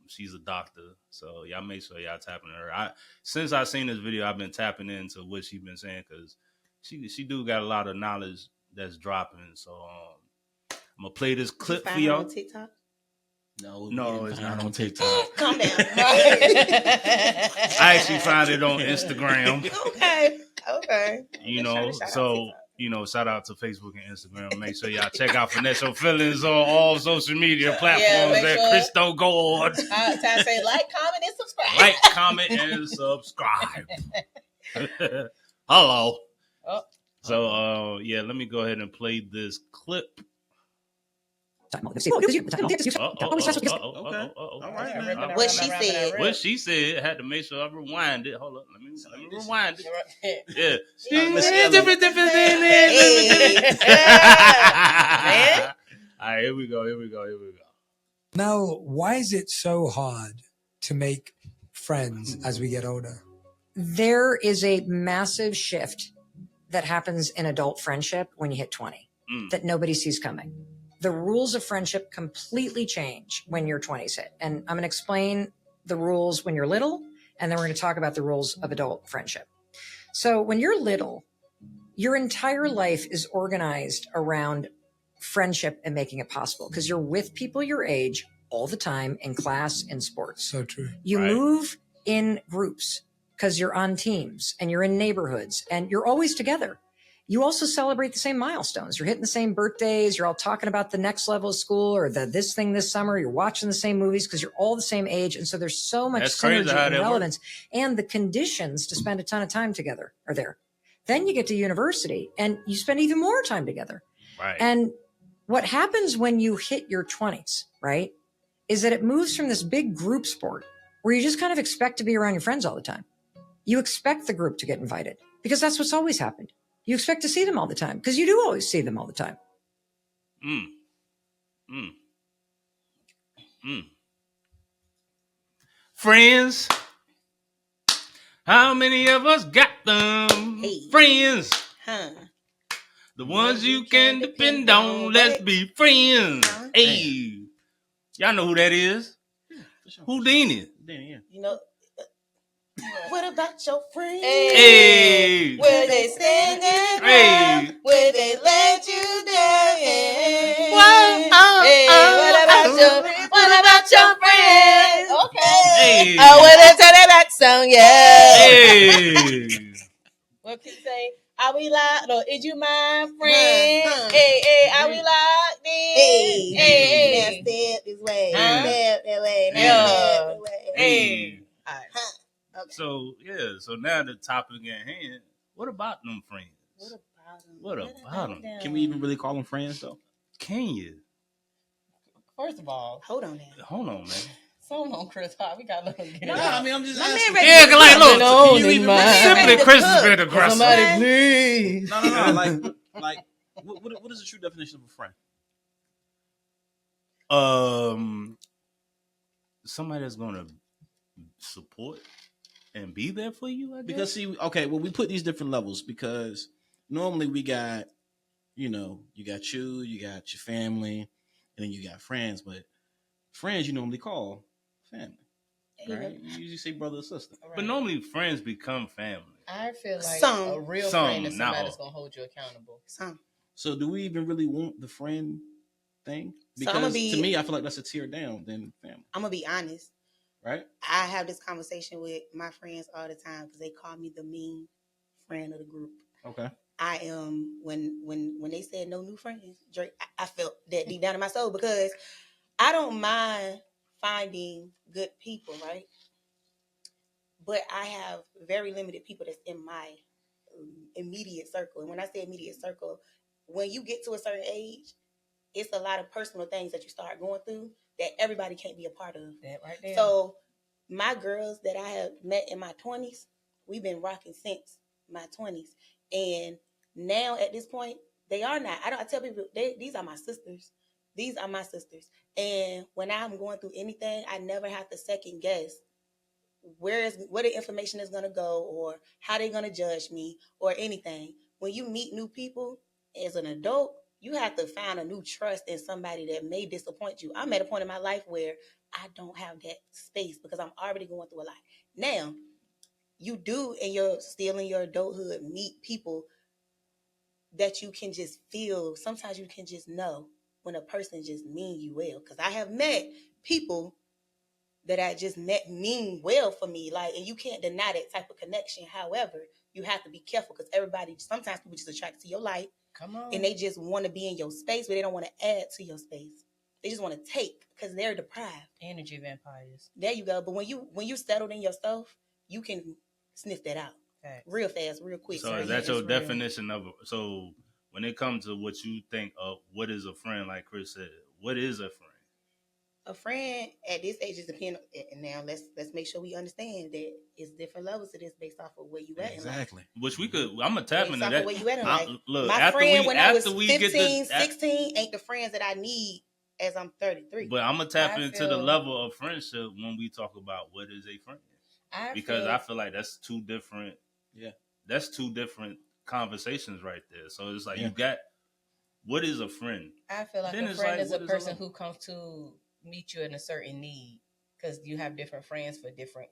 She's a doctor, so y'all make sure y'all tapping her. Since I seen this video, I've been tapping into what she's been saying because she do got a lot of knowledge that's dropping. So I'm gonna play this clip for y'all. On TikTok? No, it's not on TikTok. Calm down. I actually found it on Instagram. Okay. You know, so. You know, shout out to Facebook and Instagram. Make sure y'all check out Finesse Your Feelings on all social media platforms at Christo Gold. Time to say like, comment, and subscribe. Like, comment, and subscribe. Hello. Oh. So, let me go ahead and play this clip. What she said. Had to make sure I rewind it. Hold up, let me rewind it. Yeah. All right, here we go. Mel, why is it so hard to make friends as we get older? There is a massive shift that happens in adult friendship when you hit 20 that nobody sees coming. The rules of friendship completely change when your 20s hit. And I'm going to explain the rules when you're little, and then we're going to talk about the rules of adult friendship. So when you're little, your entire life is organized around friendship and making it possible because you're with people your age all the time in class and sports. So true. You move in groups because you're on teams and you're in neighborhoods and you're always together. You also celebrate the same milestones. You're hitting the same birthdays. You're all talking about the next level of school or this thing this summer. You're watching the same movies because you're all the same age. And so there's so much synergy and relevance. And the conditions to spend a ton of time together are there. Then you get to university and you spend even more time together. Right. And what happens when you hit your 20s, right, is that it moves from this big group sport where you just kind of expect to be around your friends all the time. You expect the group to get invited because that's what's always happened. You expect to see them all the time because you do always see them all the time. Friends. How many of us got them? Friends. The ones you can depend on. Let's be friends. Hey. Y'all know who that is? Houdini. You know. What about your friends? Hey. Will they stand and hey. Will they let you down? What about your friends? Okay. Hey. I wanna turn that back song, yeah. Hey. What can you say? Are we locked? No, is you my friend? Hey, are we locked in? Hey. Now step this way. Step that way. Now step that way. Hey. All right. Okay. So now the topic at hand. What about them friends? What about them? Can we even really call them friends though? Can you? First of all, hold on, man. So on, Chris. We got to get it out. I mean, I'm just asking. Yeah, like, look, simply Chris has been aggressive. Somebody, please. No. Like, what is the true definition of a friend? Somebody that's gonna support and be there for you, I guess. Because we put these different levels because normally we got, you got you got your family, and then you got friends, but friends you normally call family. Right? You usually say brother or sister. Right. But normally friends become family. I feel like a real friend is somebody that's gonna hold you accountable. So do we even really want the friend thing because to me, I feel like that's a tier down than family. I'm gonna be honest. Right. I have this conversation with my friends all the time because they call me the mean friend of the group. Okay. I am when they said no new friends, Drake, I felt that deep down in my soul because I don't mind finding good people, right? But I have very limited people that's in my immediate circle. And when I say immediate circle, when you get to a certain age, it's a lot of personal things that you start going through that everybody can't be a part of. That right there. So my girls that I have met in my 20s, we've been rocking since my 20s. And now at this point, they are not. I tell people, these are my sisters. These are my sisters. And when I'm going through anything, I never have to second guess where the information is going to go or how they're going to judge me or anything. When you meet new people as an adult, you have to find a new trust in somebody that may disappoint you. I'm at a point in my life where I don't have that space because I'm already going through a lot. Now, you do, and you're still in your adulthood, meet people that you can just feel. Sometimes you can just know when a person just mean you well. Because I have met people that I just met mean well for me. And you can't deny that type of connection. However, you have to be careful because sometimes people just attract to your light. Come on. And they just want to be in your space, but they don't want to add to your space. They just want to take because they're deprived. Energy vampires. There you go. But when you settled in yourself, you can sniff that out. Okay. Real fast, real quick. So is that your definition of so when it comes to what you think of what is a friend, like Chris said, what is a friend? A friend at this age is dependent. And now let's make sure we understand that it's different levels to this based off of where you at. Exactly. Which we could. I'm gonna tap into that. Where you at in life. Look, my friend when I was 15, 16 ain't the friends that I need as I'm 33. But I'm gonna tap into the level of friendship when we talk about what is a friend. I feel like that's two different. Yeah. That's two different conversations right there. So it's like you got what is a friend? I feel like a friend is a person who comes to meet you in a certain need because you have different friends for different,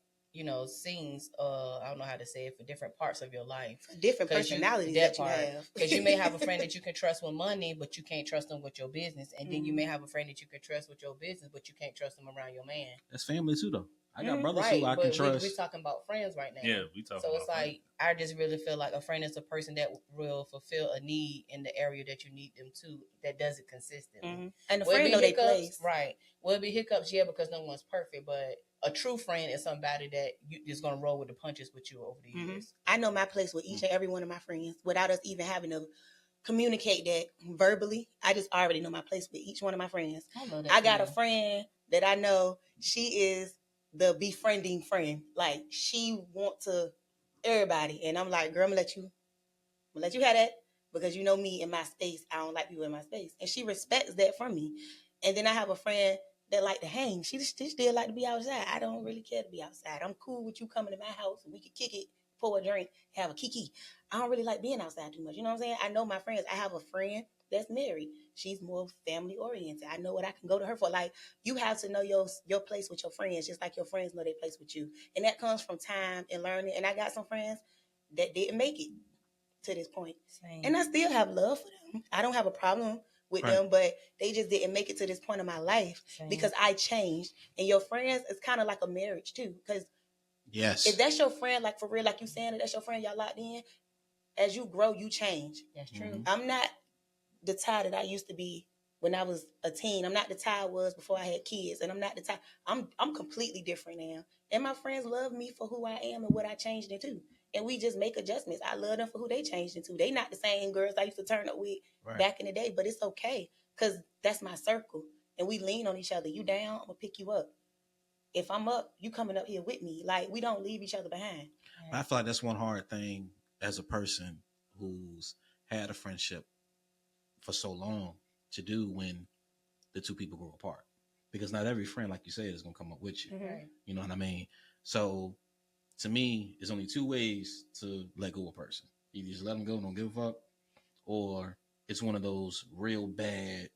scenes. I don't know how to say it, for different parts of your life, different personalities that you have. Because you may have a friend that you can trust with money, but you can't trust them with your business, and then you may have a friend that you can trust with your business, but you can't trust them around your man. That's family too, though. I got brothers who I can trust. We're talking about friends right now. Yeah, we talking. So it's like I just really feel like a friend is a person that will fulfill a need in the area that you need them to. That does it consistently. Mm-hmm. And the friend know they place. Right. Will it be hiccups? Yeah, because no one's perfect. But a true friend is somebody that is going to roll with the punches with you over the years. I know my place with each and every one of my friends without us even having to communicate that verbally. I just already know my place with each one of my friends. I got a friend that I know she is the befriending friend. Like she want to everybody. And I'm like, girl, I'm gonna let you have that because you know me in my space. I don't like people in my space. And she respects that from me. And then I have a friend that like to hang. She still like to be outside. I don't really care to be outside. I'm cool with you coming to my house and we can kick it, pour a drink, have a kiki. I don't really like being outside too much. You know what I'm saying? I know my friends. I have a friend that's married. She's more family oriented. I know what I can go to her for. Like, you have to know your place with your friends, just like your friends know their place with you. And that comes from time and learning. And I got some friends that didn't make it to this point. Same. And I still have love for them. I don't have a problem with them, but they just didn't make it to this point in my life because I changed. And your friends is kind of like a marriage too. Because if that's your friend, like for real, like you saying, that's your friend, y'all locked in, as you grow, you change. That's true. I'm not the Ty that I used to be when I was a teen. I'm not the Ty I was before I had kids. And I'm not the Ty. I'm completely different now. And my friends love me for who I am and what I changed into. And we just make adjustments. I love them for who they changed into. They not the same girls I used to turn up with back in the day. But it's okay because that's my circle. And we lean on each other. You down, I'm going to pick you up. If I'm up, you coming up here with me. Like, we don't leave each other behind. I feel like that's one hard thing as a person who's had a friendship for so long to do when the two people grow apart, because not every friend, like you said, is gonna come up with you. Mm-hmm. You know what I mean? So to me, there's only two ways to let go of a person. You just let them go, don't give a fuck, or it's one of those real bad,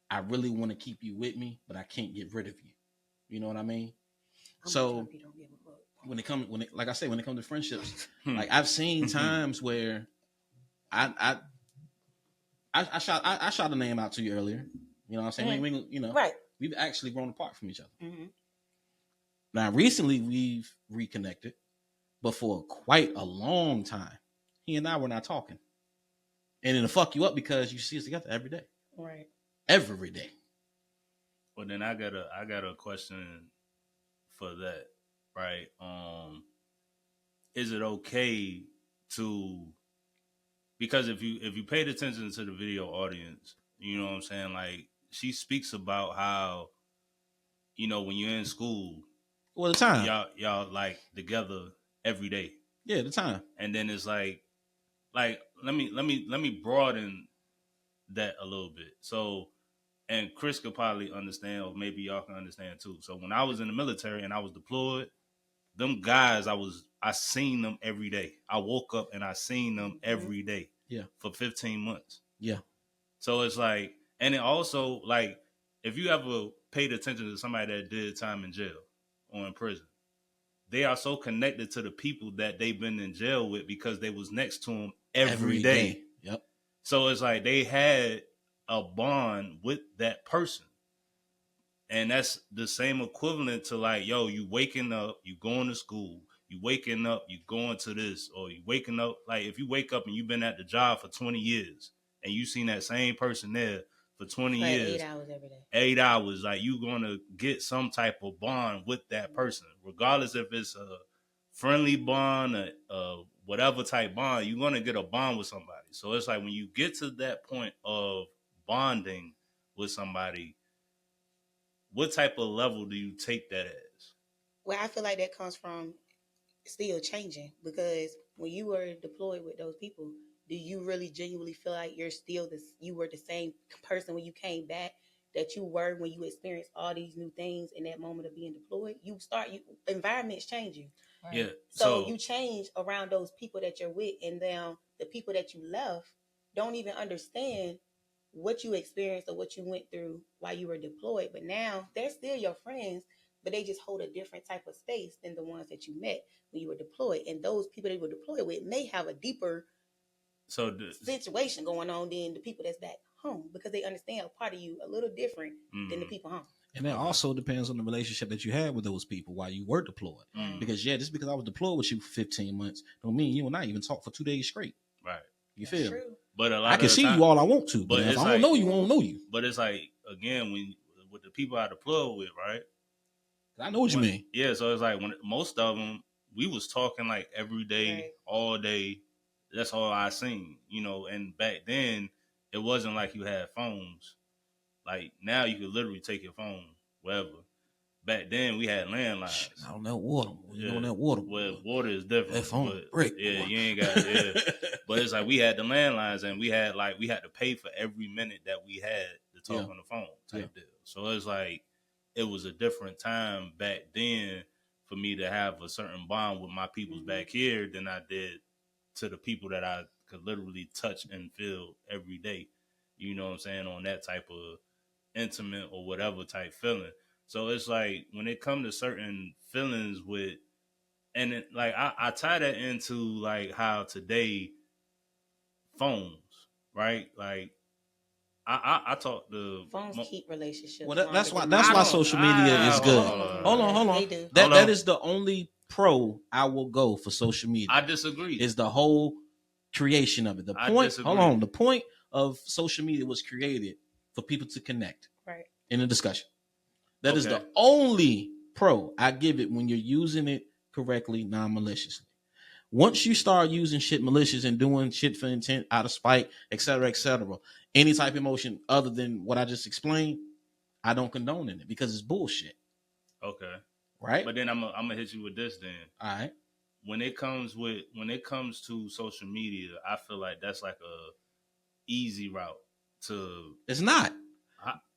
I really want to keep you with me, but I can't get rid of you. You know what I mean? So when it comes to friendships, like I've seen times where I shot a name out to you earlier. You know what I'm saying? We you know, right. We've actually grown apart from each other. Mm-hmm. Now, recently we've reconnected, but for quite a long time, he and I were not talking. And it'll fuck you up because you see us together every day. Right. Every day. Well, then I got a question for that, right? Is it okay to, because if you paid attention to the video audience, you know what I'm saying? Like, she speaks about how, you know, when you're in school, well, the time y'all like together every day. Yeah, the time. And then it's like let me broaden that a little bit. So, and Chris could probably understand, or maybe y'all can understand too. So when I was in the military and I was deployed, them guys, I seen them every day. I woke up and I seen them every day. Yeah. For 15 months. Yeah. So it's like, and it also, like, if you ever paid attention to somebody that did time in jail or in prison, they are so connected to the people that they've been in jail with because they was next to them every day. Yep. So it's like they had a bond with that person. And that's the same equivalent to like, yo, you waking up, you going to school, you waking up, you going to this, or you waking up. Like if you wake up and you've been at the job for 20 years and you seen that same person there for 20 years. 8 hours every day. 8 hours, like you going to get some type of bond with that person, regardless if it's a friendly bond, a whatever type bond, you're going to get a bond with somebody. So it's like when you get to that point of bonding with somebody, what type of level do you take that as? Well, I feel like that comes from still changing, because when you were deployed with those people, do you really genuinely feel like you were the same person when you came back that you were when you experienced all these new things in that moment of being deployed? Environment's changing. Right. Yeah. So you change around those people that you're with, and then the people that you left don't even understand what you experienced or what you went through while you were deployed. But now they're still your friends, but they just hold a different type of space than the ones that you met when you were deployed. And those people that you were deployed with may have a deeper situation going on than the people that's back home, because they understand a part of you a little different than the people home. And that also depends on the relationship that you had with those people while you were deployed. Because just because I was deployed with you for 15 months don't mean you and I even talk for 2 days straight. Right. You feel? True. But a lot I can see you all I want to, but if I don't know you, I won't know you. But it's like, again, with the people I deployed with, right? I know what you mean. Yeah, so it's like when most of them, we was talking like every day, all day. That's all I seen, you know. And back then, it wasn't like you had phones. Like now, you could literally take your phone wherever. Back then, we had landlines. I don't know water. You know that water. Well, water is different. That phone brick. Yeah, you ain't got it. Yeah. But it's like we had the landlines, and we had to pay for every minute that we had to talk on the phone type deal. So it's like it was a different time back then for me to have a certain bond with my peoples back here than I did to the people that I could literally touch and feel every day. You know what I'm saying? On that type of intimate or whatever type feeling. So it's like when it comes to certain feelings with, and it, like I tie that into like how today phones, right? Like I talk to phones keep relationships. Well, that's why social media is good. Hold on. They do. That is the only pro I will go for social media. I disagree. Is the whole creation of it. The point of social media was created for people to connect, right, in a discussion. That is the only pro I give it when you're using it correctly, non-maliciously. Once you start using shit malicious and doing shit for intent, out of spite, etc., any type of emotion other than what I just explained, I don't condone in it because it's bullshit. Okay. Right? But then I'm gonna hit you with this then. All right. When it comes to social media, I feel like that's like a easy route to. It's not.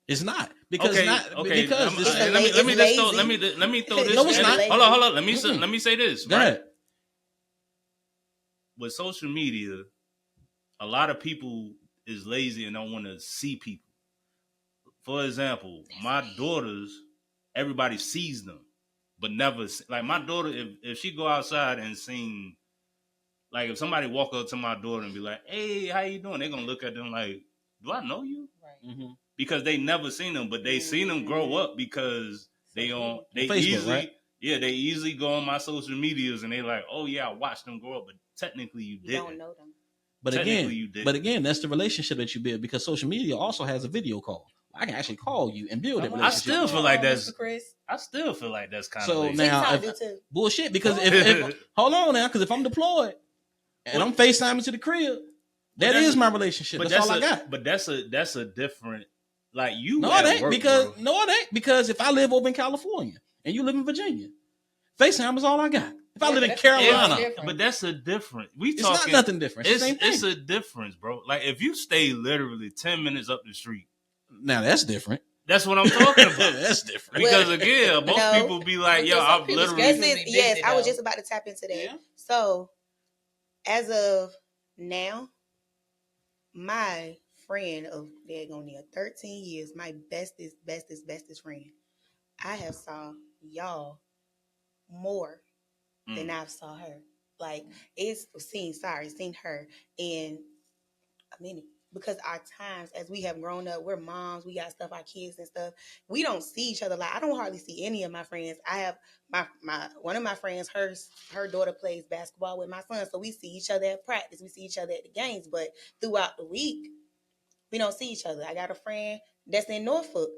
It's not because because let me throw this. No, it's not. Hold on. Let me say this. Go ahead. With social media, a lot of people is lazy and don't want to see people. For example, my daughters, everybody sees them, but never like my daughter. If she go outside and sing, like if somebody walk up to my daughter and be like, "Hey, how you doing?" They're gonna look at them like, "Do I know you?" Right. Mm-hmm. because they never seen them, but they seen them grow up because they Facebook, easily, right? they easily go on my social medias and they like, oh yeah, I watched them grow up, but technically you didn't. don't know them. But again, that's the relationship that you build because social media also has a video call. I can actually call you and build that relationship. I still feel like that's Chris. I still feel like that's kind so of now bullshit because if hold on now because if I'm deployed and I'm FaceTiming to the crib, that is my relationship. That's all I got. But that's a different like you. No, it ain't because if I live over in California and you live in Virginia, FaceTime is all I got. If I live in Carolina, but that's a different. It's not nothing different. It's a difference, bro. Like if you stay literally 10 minutes up the street. Now that's different. That's what I'm talking about. That's different. Because again, most people be like, "Yo, I'm literally." Yes, I was just about to tap into that. Yeah. So, as of now, my friend of 13 years, my bestest friend, I have saw y'all more than I've saw her. Like seen her, and I mean. Because our times, as we have grown up, we're moms, we got stuff, our kids and stuff. We don't see each other. Like I don't hardly see any of my friends. I have my one of my friends, her daughter plays basketball with my son, so we see each other at practice, we see each other at the games. But throughout the week, we don't see each other. I got a friend that's in Norfolk.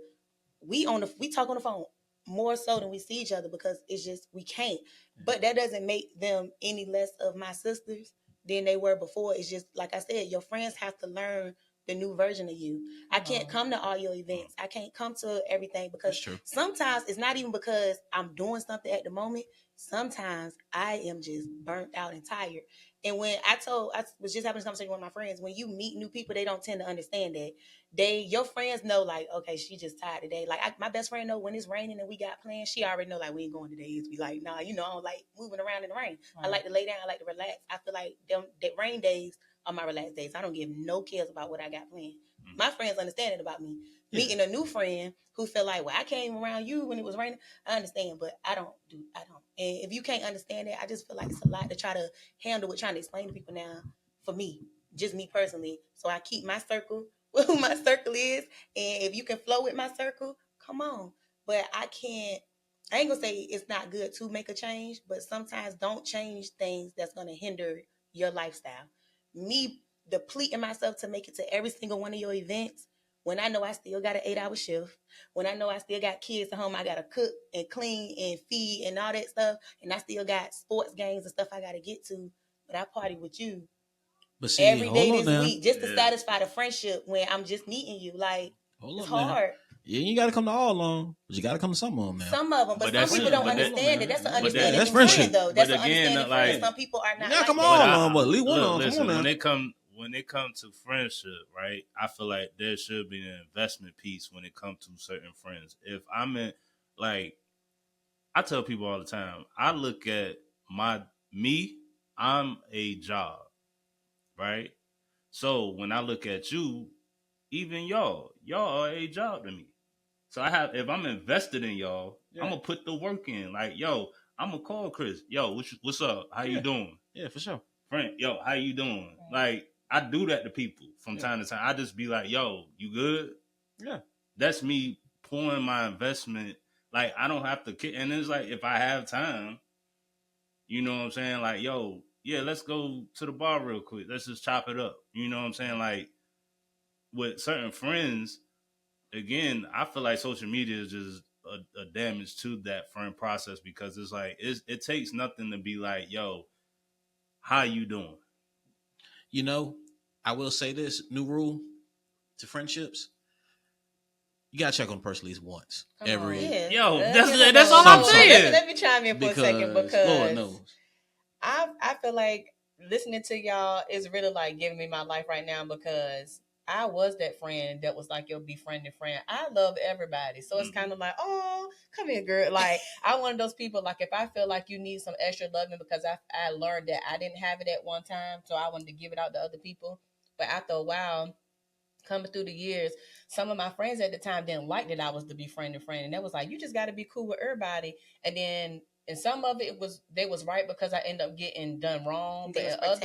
We talk on the phone more so than we see each other because it's just we can't. But that doesn't make them any less of my sisters than they were before. It's just like I said, your friends have to learn the new version of you. I can't come to all your events. I can't come to everything because sometimes it's not even because I'm doing something at the moment. Sometimes I am just burnt out and tired. And when I was just having this conversation with my friends, when you meet new people, they don't tend to understand that. Your friends know like, okay, she just tired today. Like my best friend know when it's raining and we got plans, she already know like we ain't going today. It's be like, nah, I don't like moving around in the rain. I like to lay down. I like to relax. I feel like the rain days are my relaxed days. I don't give no cares about what I got planned. My friends understand it about me. Yeah. Meeting a new friend who feel like, well, I came around you when it was raining. I understand, but I don't. And if you can't understand it, I just feel like it's a lot to try to handle with trying to explain to people now. For me, just me personally. So I keep my circle with who my circle is. And if you can flow with my circle, come on. But I ain't gonna say it's not good to make a change, but sometimes don't change things that's gonna hinder your lifestyle. Me depleting myself to make it to every single one of your events, when I know I still got an 8-hour shift, when I know I still got kids at home, I got to cook and clean and feed and all that stuff, and I still got sports games and stuff I got to get to, but I party with you every day this week just to satisfy the friendship when I'm just meeting you. Like, it's hard. Yeah, you got to come to all of them, but you got to come to some of them now. Some of them, but some people don't understand it. That's an understanding. That's friendship, though. That's an understanding friend. Some people are not. Yeah, come on, but leave one on. Listen, when it comes to friendship, right? I feel like there should be an investment piece when it comes to certain friends. If I'm in, like, I tell people all the time, I look at I'm a job, right? So when I look at you, even y'all are a job to me. So if I'm invested in y'all, I'm gonna put the work in. Like, yo, I'm gonna call Chris. Yo, what's up? How you doing? Yeah, for sure. Friend, yo, how you doing? Like, I do that to people from time to time. I just be like, yo, you good? Yeah. That's me pouring my investment. Like, I don't have to, and it's like, if I have time, you know what I'm saying? Like, yo, yeah, let's go to the bar real quick. Let's just chop it up. You know what I'm saying? Like, with certain friends, again, I feel like social media is just a damage to that friend process because it's like, it takes nothing to be like, yo, how you doing? You know, I will say this new rule to friendships. You gotta check on the person at least once. That's all I'm saying. Let me chime in for a second because Lord knows. I feel like listening to y'all is really like giving me my life right now because I was that friend that was like your befriending friend. I love everybody. So it's kind of like, oh, come here, girl. Like, I'm one of those people, like, if I feel like you need some extra loving because I learned that I didn't have it at one time, so I wanted to give it out to other people. But after a while, coming through the years, some of my friends at the time didn't like that I was the befriending friend. And that was like, you just got to be cool with everybody. And then And some of it they was right because I ended up getting done wrong. But in other,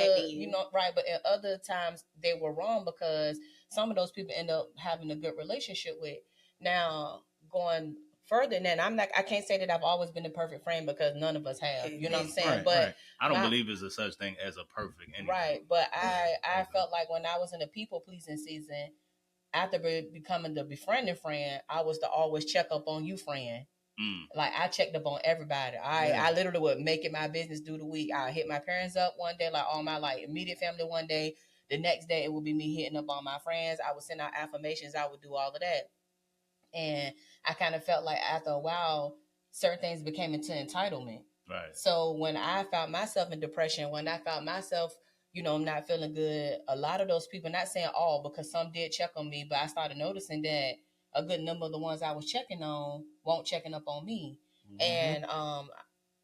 but in other times they were wrong because some of those people end up having a good relationship with. Now, going further than that, I can't say that I've always been a perfect friend because none of us have. You know what I'm saying? Right, but right. I don't believe there's a such thing as a perfect anything. Right. But I felt like when I was in the people pleasing season, after becoming the befriending friend, I was to always check up on you, friend. Like I checked up on everybody. I literally would make it my business through the week. I hit my parents up one day, like all my like immediate family one day. The next day it would be me hitting up on my friends. I would send out affirmations. I would do all of that. And I kind of felt like after a while, certain things became into entitlement. Right. So when I found myself in depression, when I found myself, not feeling good, a lot of those people, not saying all, because some did check on me, but I started noticing that a good number of the ones I was checking on won't checking up on me. Mm-hmm. And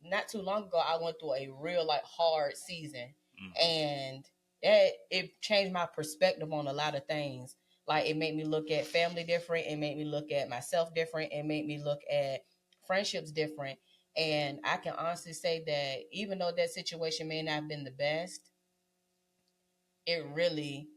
not too long ago, I went through a real like hard season, and it changed my perspective on a lot of things. Like it made me look at family different. It made me look at myself different. It made me look at friendships different. And I can honestly say that even though that situation may not have been the best, it really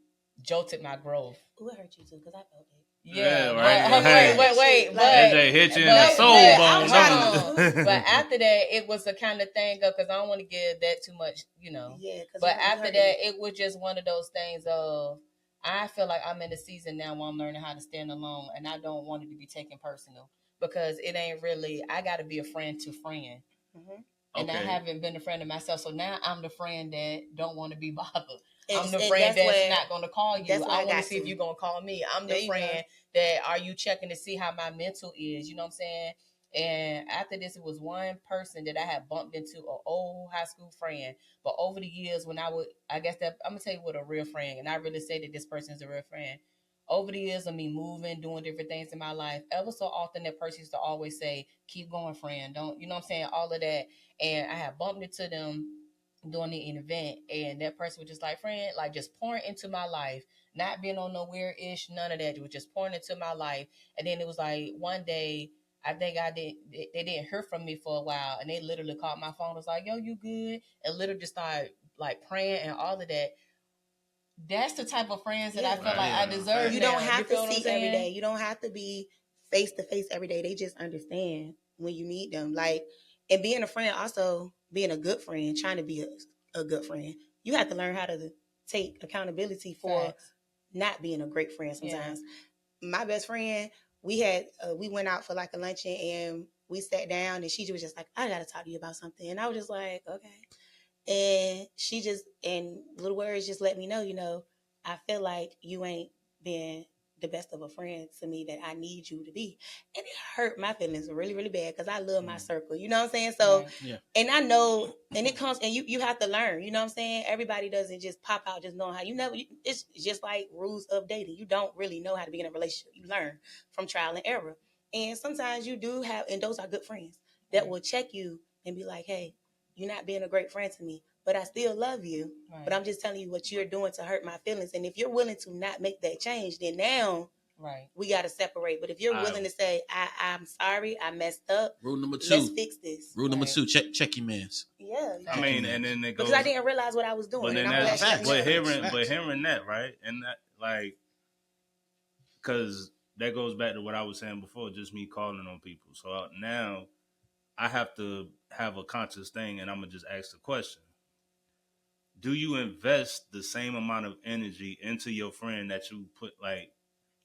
jolted my growth. Ooh, it hurt you too, because I felt it. Yeah, right. Wait. AJ hit you in the soul bone. But after that, it was the kind of thing of, because I don't want to give that too much, Yeah. But after that, it was just one of those things of, I feel like I'm in a season now where I'm learning how to stand alone, and I don't want it to be taken personal because it ain't really, I got to be a friend to friend. Mm-hmm. And I haven't been a friend to myself. So now I'm the friend that don't want to be bothered. I'm the friend that's not going to call you. I want to see if you're going to call me. I'm the friend that, are you checking to see how my mental is? You know what I'm saying? And after this, it was one person that I had bumped into, an old high school friend. But over the years, when I'm going to tell you what a real friend, and I really say that this person is a real friend. Over the years of me moving, doing different things in my life, ever so often that person used to always say, keep going, friend. Don't, you know what I'm saying? All of that. And I had bumped into them doing an event, and that person was just like, friend, like just pouring into my life, not being on no weird-ish, none of that. It was just pouring into my life. And then it was like one day, I think they didn't hear from me for a while, and they literally called my phone, was like, yo, you good? And literally just started like praying and all of that. That's the type of friends that I feel like I deserve. You don't have to see every day. You don't have to be face to face every day. They just understand when you need them. Like, and being a friend, also being a good friend, trying to be a good friend. You have to learn how to take accountability for not being a great friend sometimes. Yeah. My best friend, we went out for like a luncheon, and we sat down, and she was just like, I got to talk to you about something. And I was just like, okay. And she just, in little words, just let me know, I feel like you ain't been the best of a friend to me that I need you to be. And it hurt my feelings really, really bad because I love my circle. You know what I'm saying? So, and I know, and it comes, and you have to learn. You know what I'm saying? Everybody doesn't just pop out just knowing how. It's just like rules of dating. You don't really know how to be in a relationship. You learn from trial and error. And sometimes you do have, and those are good friends that will check you and be like, hey, you're not being a great friend to me, but I still love you. Right. But I'm just telling you what you're doing to hurt my feelings. And if you're willing to not make that change, then now we got to separate. But if you're willing to say, I'm sorry, I messed up. Rule number 2. Let's fix this. Rule number 2, check your mans. Yeah. I mean, and then it goes. Because I didn't realize what I was doing. But hearing that, right? And that, like, because that goes back to what I was saying before, just me calling on people. So now I have to have a conscious thing, and I'm going to just ask the question. Do you invest the same amount of energy into your friend that you put, like,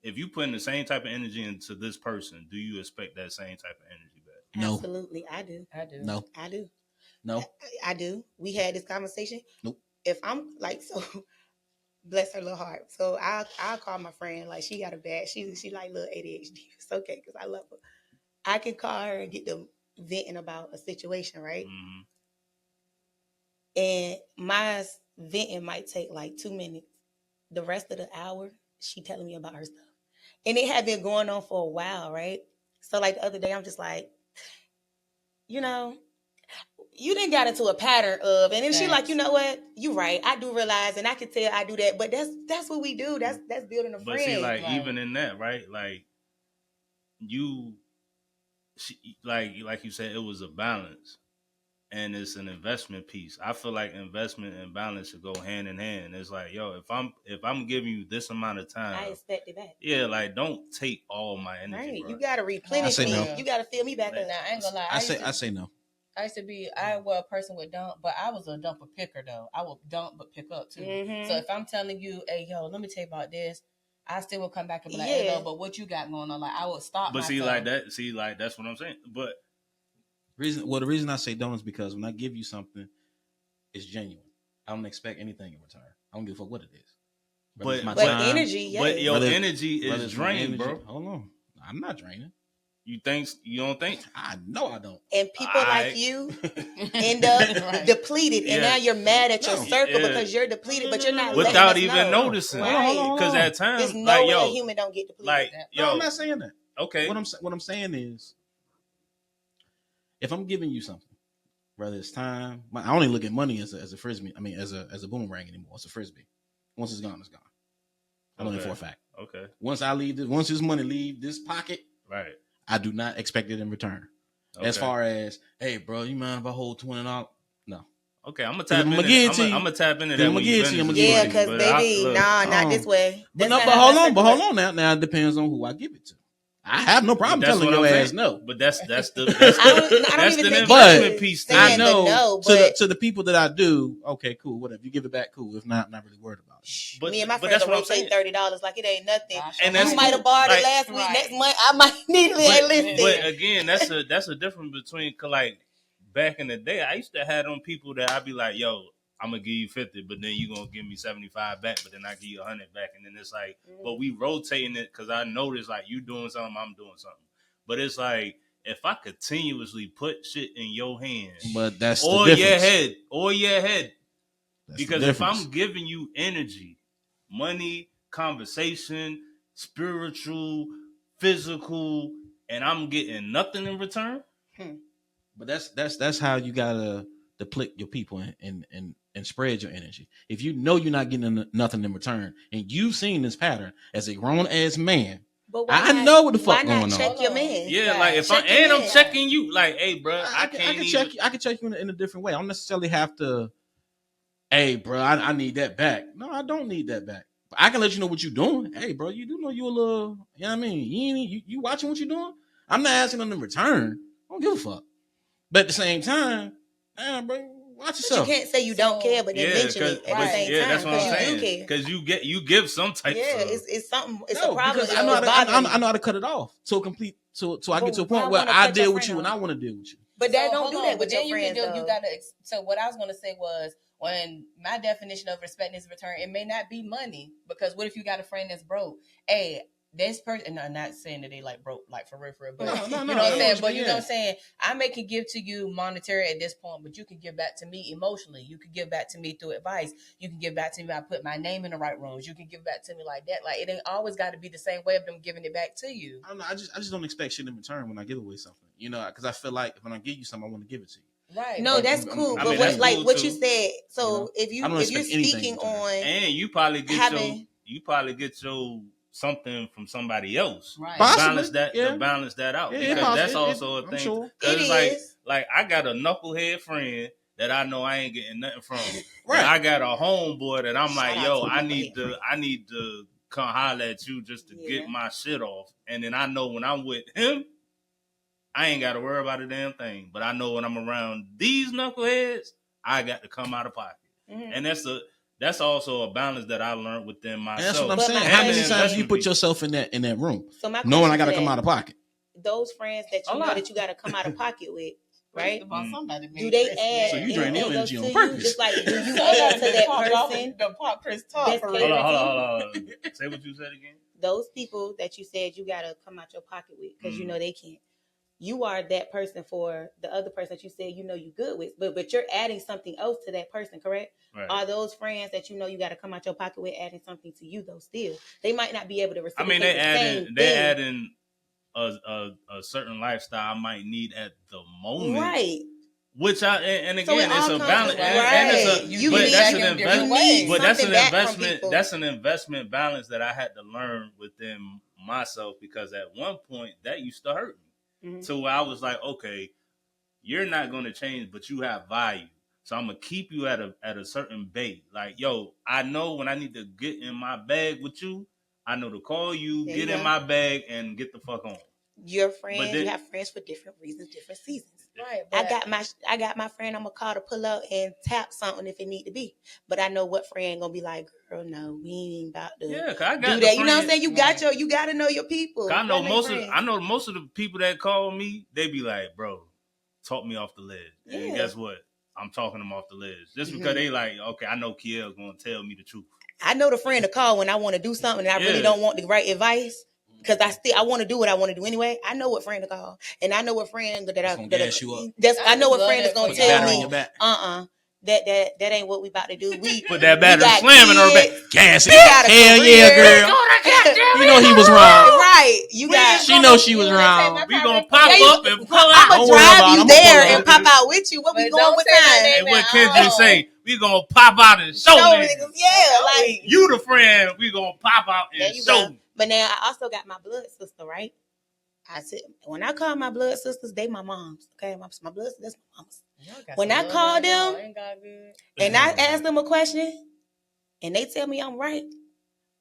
if you put in the same type of energy into this person, do you expect that same type of energy back? No. Absolutely, I do. No. I do. No. I do. We had this conversation. Nope. If I'm, like, so, bless her little heart. So I'll call my friend, like, she got a bad, she like little ADHD. It's okay, because I love her. I can call her and get them venting about a situation, right? Mm-hmm. And my venting might take like 2 minutes. The rest of the hour, she telling me about her stuff. And it had been going on for a while, right? So like the other day, I'm just like, you didn't got into a pattern of, and then she like, you know what? You right. I do realize, and I can tell I do that, but that's what we do. That's building a friend. But see, like, even in that, right? Like, like you said, it was a balance. and it's an investment piece. I feel like investment and balance should go hand in hand. It's like, yo, if I'm giving you this amount of time, I expect it back. Yeah, like don't take all my energy. Right, bro. you gotta replenish me. No. You gotta fill me back up. Now, I ain't gonna lie. I say no. I used to be, I was a person with dump, but I was a dumper picker though. I would dump but pick up too. So if I'm telling you, hey, yo, let me tell you about this, I still will come back and be like, hey, no, but what you got going on? Like, I would stop. But myself. that's what I'm saying. But the reason I say don't is because when I give you something, it's genuine. I don't expect anything in return. I don't give a fuck what it is. But energy, yeah. But your energy is drained, bro. Hold on, I'm not draining. You don't think? I know I don't. And people like you end up depleted, and now you're mad at your circle because you're depleted, but you're not without even noticing. Because at times, there's no way a human don't get depleted. Like, no, I'm not saying that. Okay. What I'm saying is, if I'm giving you something, whether it's time, I only look at money as a frisbee. I mean, as a boomerang anymore. It's a frisbee. Once it's gone, it's gone. I know that for a fact. Okay. Once this money leave this pocket, right, I do not expect it in return. Okay. As far as, hey, bro, you mind if I hold $20? No. Okay, I'm gonna tap into that when you finish. Yeah, because baby, not this way. But hold on now. Now it depends on who I give it to. I have no problem telling your ass no. But that's the investment piece. I know to the people that I do, okay, cool, whatever. You give it back, cool. If not, I'm not really worried about it. But me and my friends will take $30 like it ain't nothing. And you might have borrowed it last week. Next month, I might need it. But again, that's a difference between, like, back in the day, I used to have them people that I'd be like, yo, I'm gonna give you 50, but then you gonna give me 75 back, but then I give you 100 back, and then it's like, but we rotating it because I notice like you doing something, I'm doing something. But it's like if I continuously put shit in your hands, but that's or the your head, that's because if I'm giving you energy, money, conversation, spiritual, physical, and I'm getting nothing in return, but that's how you gotta deplete your people and spread your energy. If you know you're not getting nothing in return, and you've seen this pattern as a grown ass man, I know what the fuck going on. Check your man. Yeah, like if I'm checking you, like, hey, bro, I can check you in a different way. I don't necessarily have to. Hey, bro, I need that back. No, I don't need that back. But I can let you know what you're doing. Hey, bro, you do know you a little. You know what I mean? You watching what you're doing. I'm not asking them in return. I don't give a fuck. But at the same time, bro. Watch yourself. But you can't say you don't care, but then mention it at the same time. That's what I'm saying. Because you give some type. Yeah, it's something. It's a problem. I know how to cut it off so I get to a point where I deal with you and I want to deal with you. But that don't do that with your friends. You gotta. So what I was gonna say was, when my definition of respect is return, it may not be money, because what if you got a friend that's broke? Hey, this person, and I'm not saying that they like broke, like for real, but you know what I'm saying. But you know what I'm saying. I may can give to you monetary at this point, but you can give back to me emotionally. You can give back to me through advice. You can give back to me by putting my name in the right rooms. You can give back to me like that. Like, it ain't always got to be the same way of them giving it back to you. I don't know. I just don't expect shit in return when I give away something. You know, because I feel like when I give you something, I want to give it to you. Right. No, that's cool. But what you said. So if you're speaking on, and you probably get your something from somebody else, right? Balance that out, because that's also a thing. Sure. It's like I got a knucklehead friend that I know I ain't getting nothing from. Right. I got a homeboy that I'm like, yo, I need to come holler at you just to get my shit off, and then I know when I'm with him, I ain't got to worry about a damn thing. But I know when I'm around these knuckleheads, I got to come out of pocket, and that's also a balance that I learned within myself. And that's what I'm saying. How many times you put yourself in that room, knowing I got to come out of pocket? Those friends that you know that you got to come out of pocket with, right? Do they add? So you drain your energy on purpose. Just like, do you add to that person? The pop Chris talk. Hold on. Say what you said again. Those people that you said you got to come out your pocket with because you know they can't. You are that person for the other person that you said you know you good with, but you're adding something else to that person, correct? Right. Are those friends that you know you got to come out your pocket with adding something to you though? Still, they might not be able to reciprocate. They adding a certain lifestyle I might need at the moment, right? Which it's a balance, that's an investment balance that I had to learn within myself, because at one point that used to hurt me. To where I was like, okay, you're not going to change, but you have value. So I'm going to keep you at a certain bait. Like, yo, I know when I need to get in my bag with you, I know to call you, get in my bag, and get the fuck on. Your friends, you have friends for different reasons, different seasons. Right. I got my friend I'm gonna call to pull up and tap something if it need to be. But I know what friend gonna be like, girl, no, we ain't about to I got do that. Friend, you know what I'm saying? You gotta know your people. I know most of the people that call me, they be like, bro, talk me off the ledge. Yeah. And guess what? I'm talking them off the ledge. Just because they like, okay, I know Kiel's gonna tell me the truth. I know the friend to call when I want to do something and I really don't want the right advice. Because I want to do what I want to do anyway. I know what friend to call, and I know what friend I know what friend is gonna tell me. That ain't what we about to do. We put that battery slamming her back. Gas it. Hell yeah, girl. You know he was wrong. Right. She know she was wrong. We gonna pop up and pull out. I'm gonna drive you there and pop out with you. What we going with time? And what Kendrick say? We gonna pop out and show niggas. Yeah, like you the friend. We gonna pop out and show. But now I also got my blood sister, right? I said when I call my blood sisters, they my moms. Okay, my blood sisters, that's my moms. When I call them and I ask them a question and they tell me I'm right,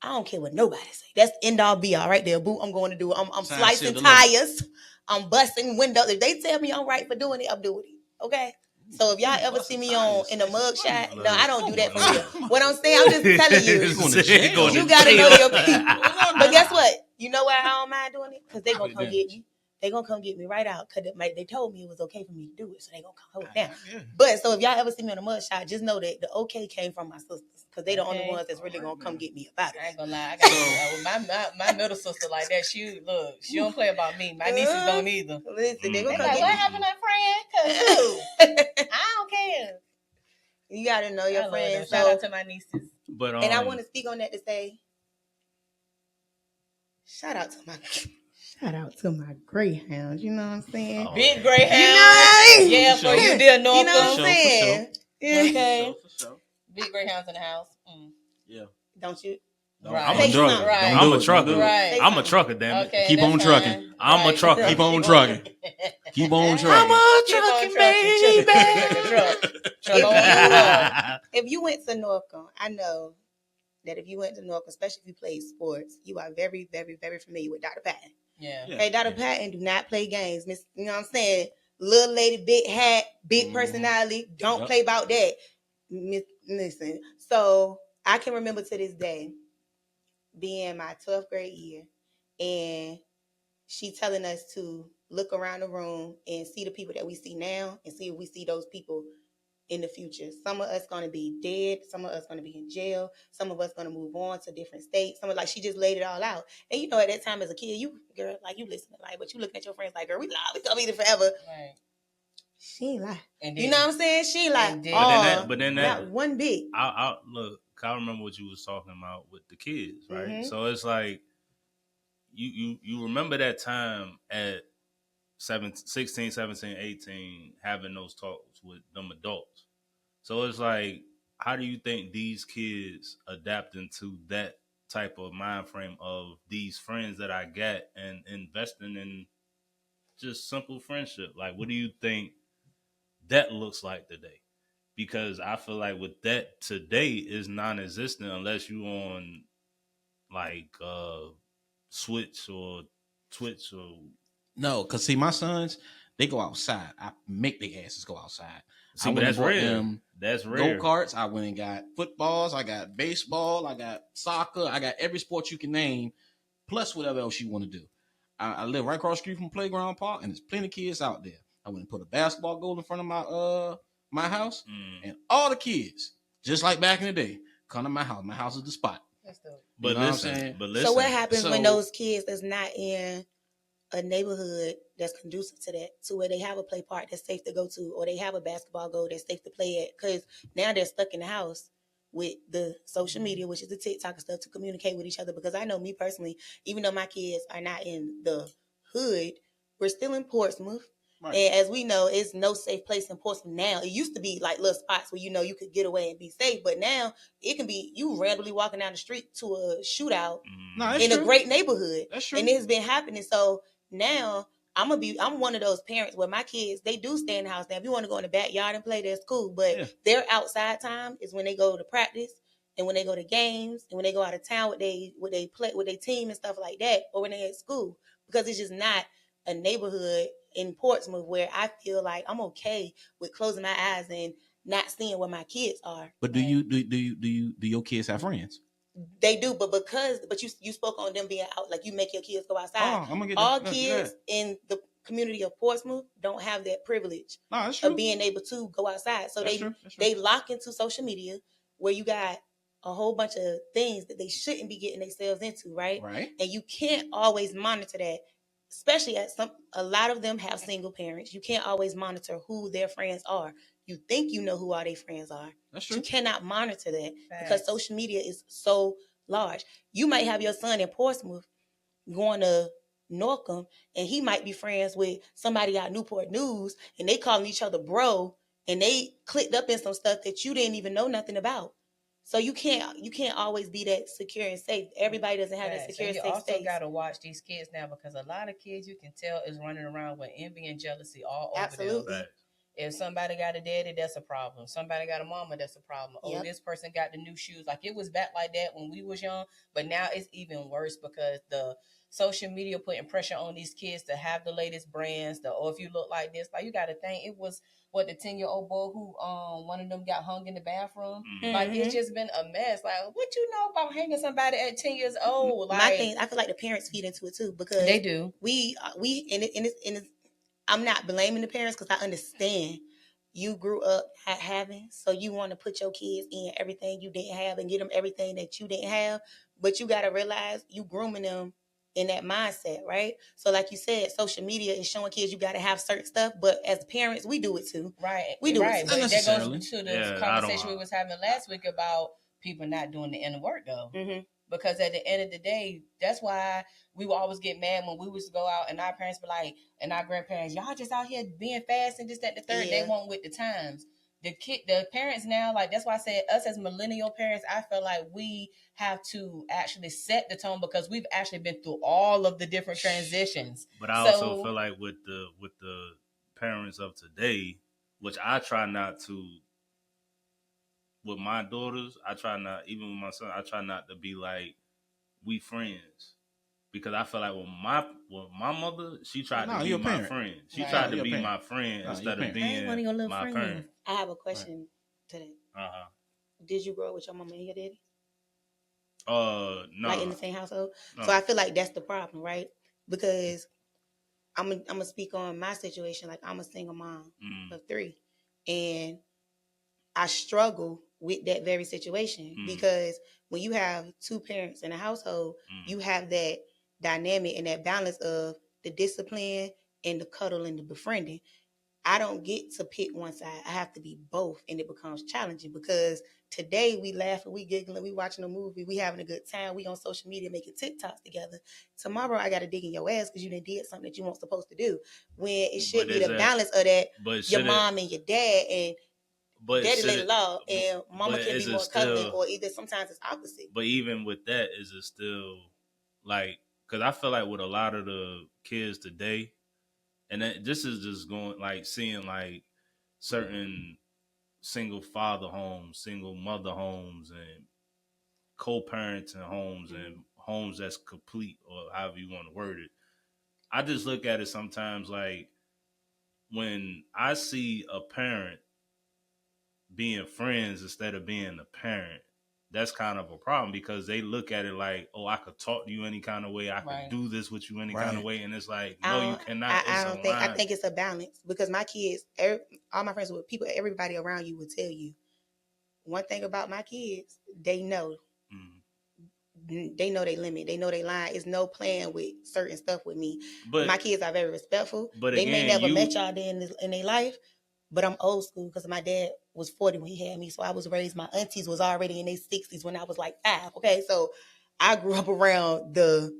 I don't care what nobody say. That's end all be all right there, boo. I'm going to do it. I'm slicing tires. I'm busting windows. If they tell me I'm right for doing it, I'm doing it. Okay. So if y'all ever see me in a mug shot, no, I don't do that for real. What I'm saying, I'm just telling you, you gotta know your people. But guess what? You know why I don't mind doing it? Because they gonna come get me. They gonna come get me right out. Because they told me it was okay for me to do it, so they gonna come hold it down. But so if y'all ever see me in a mug shot, just know that the okay came from my sisters. Because they the only ones that's really gonna come get me about it. I ain't gonna lie. I got my middle sister like that. She don't play about me. My nieces don't either. Listen, they gonna come like, what happened to friend? Cause I don't care. You gotta know your friends. Shout out to my nieces. But and I want to speak on that to say, shout out to my greyhounds. You know what I'm saying? Big greyhounds. You know what I mean? Yeah, for you, dear Norfolk. You know what I'm saying? Yeah. Okay. For sure. Big greyhounds in the house. Yeah. Don't you? No, right. I'm a trucker. Right. I'm a trucker. Right. I'm a trucker, damn it. Okay, keep on trucking. I'm a trucker. Keep on trucking. Keep on trucking. I'm a trucking, baby. If you went to Norfolk, I know that if you went to Norfolk, especially if you played sports, you are very, very, very familiar with Dr. Patton. Yeah. Hey, Dr. Patton do not play games. Miss, you know what I'm saying? Little lady, big hat, big personality. Don't play about that. Listen. So I can remember to this day being my 12th grade year and she telling us to look around the room and see the people that we see now and see if we see those people in the future. Some of us going to be dead. Some of us going to be in jail. Some of us going to move on to different states. Some of she just laid it all out. And you know, at that time as a kid, you girl, like you listen to but you looking at your friends like, girl, we gonna be there forever. Right. She ain't lie. You know what I'm saying? She like, but then that not one bit. I look, I remember what you was talking about with the kids, right? Mm-hmm. So it's like you remember that time at 16, 17, 18 having those talks with them adults. So it's like, how do you think these kids adapt into that type of mind frame of these friends that I got and investing in just simple friendship? Like, what do you think that looks like today? Because I feel like with that today is non-existent unless you on like Switch or Twitch or no, because see my sons, they go outside. I make their asses go outside. See, but that's rare. That's rare. Go-karts. I went and got footballs. I got baseball. I got soccer. I got every sport you can name, plus whatever else you want to do. I live right across the street from Playground Park, and there's plenty of kids out there. I went and put a basketball goal in front of my house, and all the kids, just like back in the day, come to my house. My house is the spot. But listen. So what happens when those kids that's not in a neighborhood that's conducive to that, to where they have a play park that's safe to go to, or they have a basketball goal that's safe to play at? Because now they're stuck in the house with the social media, which is the TikTok and stuff, to communicate with each other. Because I know me personally, even though my kids are not in the hood, we're still in Portsmouth. Right. And as we know, it's no safe place in Portsmouth now. It used to be like little spots where, you know, you could get away and be safe. But now it can be you randomly walking down the street to a shootout in a great neighborhood. That's true. And it has been happening. So now I'm one of those parents where my kids, they do stay in the house. Now, if you want to go in the backyard and play, that's cool. But their outside time is when they go to practice and when they go to games and when they go out of town with they play with their team and stuff like that, or when they're at school, because it's just not a neighborhood in Portsmouth where I feel like I'm okay with closing my eyes and not seeing where my kids are. But do your kids have friends? They do, but you spoke on them being out, like you make your kids go outside. All kids in the community of Portsmouth don't have that privilege of being able to go outside. So they lock into social media where you got a whole bunch of things that they shouldn't be getting themselves into, right? Right. And you can't always monitor that, especially a lot of them have single parents. You can't always monitor who their friends are. You think you know who all their friends are. That's true. You cannot monitor that because social media is so large. You might have your son in Portsmouth going to Norfolk, and he might be friends with somebody out Newport News, and they calling each other bro, and they clicked up in some stuff that you didn't even know nothing about. So you can't always be that secure and safe. Everybody doesn't have that secure and safe space. You also got to watch these kids now, because a lot of kids, you can tell, is running around with envy and jealousy all over them. If somebody got a daddy, that's a problem. Somebody got a mama, that's a problem. Oh, this person got the new shoes. Like, it was back like that when we was young, but now it's even worse because the social media putting pressure on these kids to have the latest brands. Or if you look like this, like, you got to think, it was the 10-year-old boy who one of them got hung in the bathroom. Mm-hmm. Like, it's just been a mess. Like, what you know about hanging somebody at 10 years old? Like, my thing, I feel like the parents feed into it too, because they do. We I'm not blaming the parents, because I understand you grew up not having, so you want to put your kids in everything you didn't have and get them everything that you didn't have. But you got to realize you grooming them in that mindset, right? So like you said, social media is showing kids you got to have certain stuff, but as parents, we do it too. Right. We do it too. But that goes to the conversation we was having last week about people not doing the inner work, though. Mm-hmm. Because at the end of the day, that's why we would always get mad when we used to go out and our parents were like, and our grandparents, y'all just out here being fast and this, that, the third. Yeah. They won't with the times. The parents now, like, that's why I said us as millennial parents, I feel like we have to actually set the tone, because we've actually been through all of the different transitions. But I also feel like with the parents of today, which I try not to. With my daughters, I try not, even with my son, I try not to be like, we friends. Because I feel like with my mother, she tried to be my friend. She tried to be my friend instead of being my parent. I have a question to that. Uh-huh. Did you grow up with your mama and your daddy? No. Like in the same household? No. So I feel like that's the problem, right? Because I'm gonna speak on my situation. Like, I'm a single mom of 3. And I struggle with that very situation because when you have 2 parents in a household, you have that dynamic and that balance of the discipline and the cuddle and the befriending. I don't get to pick one side. I have to be both, and it becomes challenging because today we laughing, we giggling, we watching a movie, we having a good time, we on social media making TikToks together. Tomorrow I got to dig in your ass because you done did something that you weren't supposed to do. When it should be the balance of that, your mom and your dad, and daddy lay the law, and mama can be more cuddling, or either sometimes it's opposite. But even with that, is it still like, because I feel like with a lot of the kids today, and this is just going, like, seeing like certain single father homes, single mother homes, and co-parenting homes, and homes that's complete, or however you want to word it. I just look at it sometimes like, when I see a parent being friends instead of being a parent, that's kind of a problem, because they look at it like, oh, I could talk to you any kind of way, I could do this with you any kind of way, and it's like, no, you cannot. I think it's a balance, because my kids, all my friends, with people, everybody around you will tell you one thing about my kids. They know. They know they limit. They know they line. It's no playing with certain stuff with me. But my kids are very respectful. But they may never met y'all there in their life. But I'm old school because my dad was 40 when he had me. So I was raised, my aunties was already in their 60s when I was like 5. Okay, so I grew up around the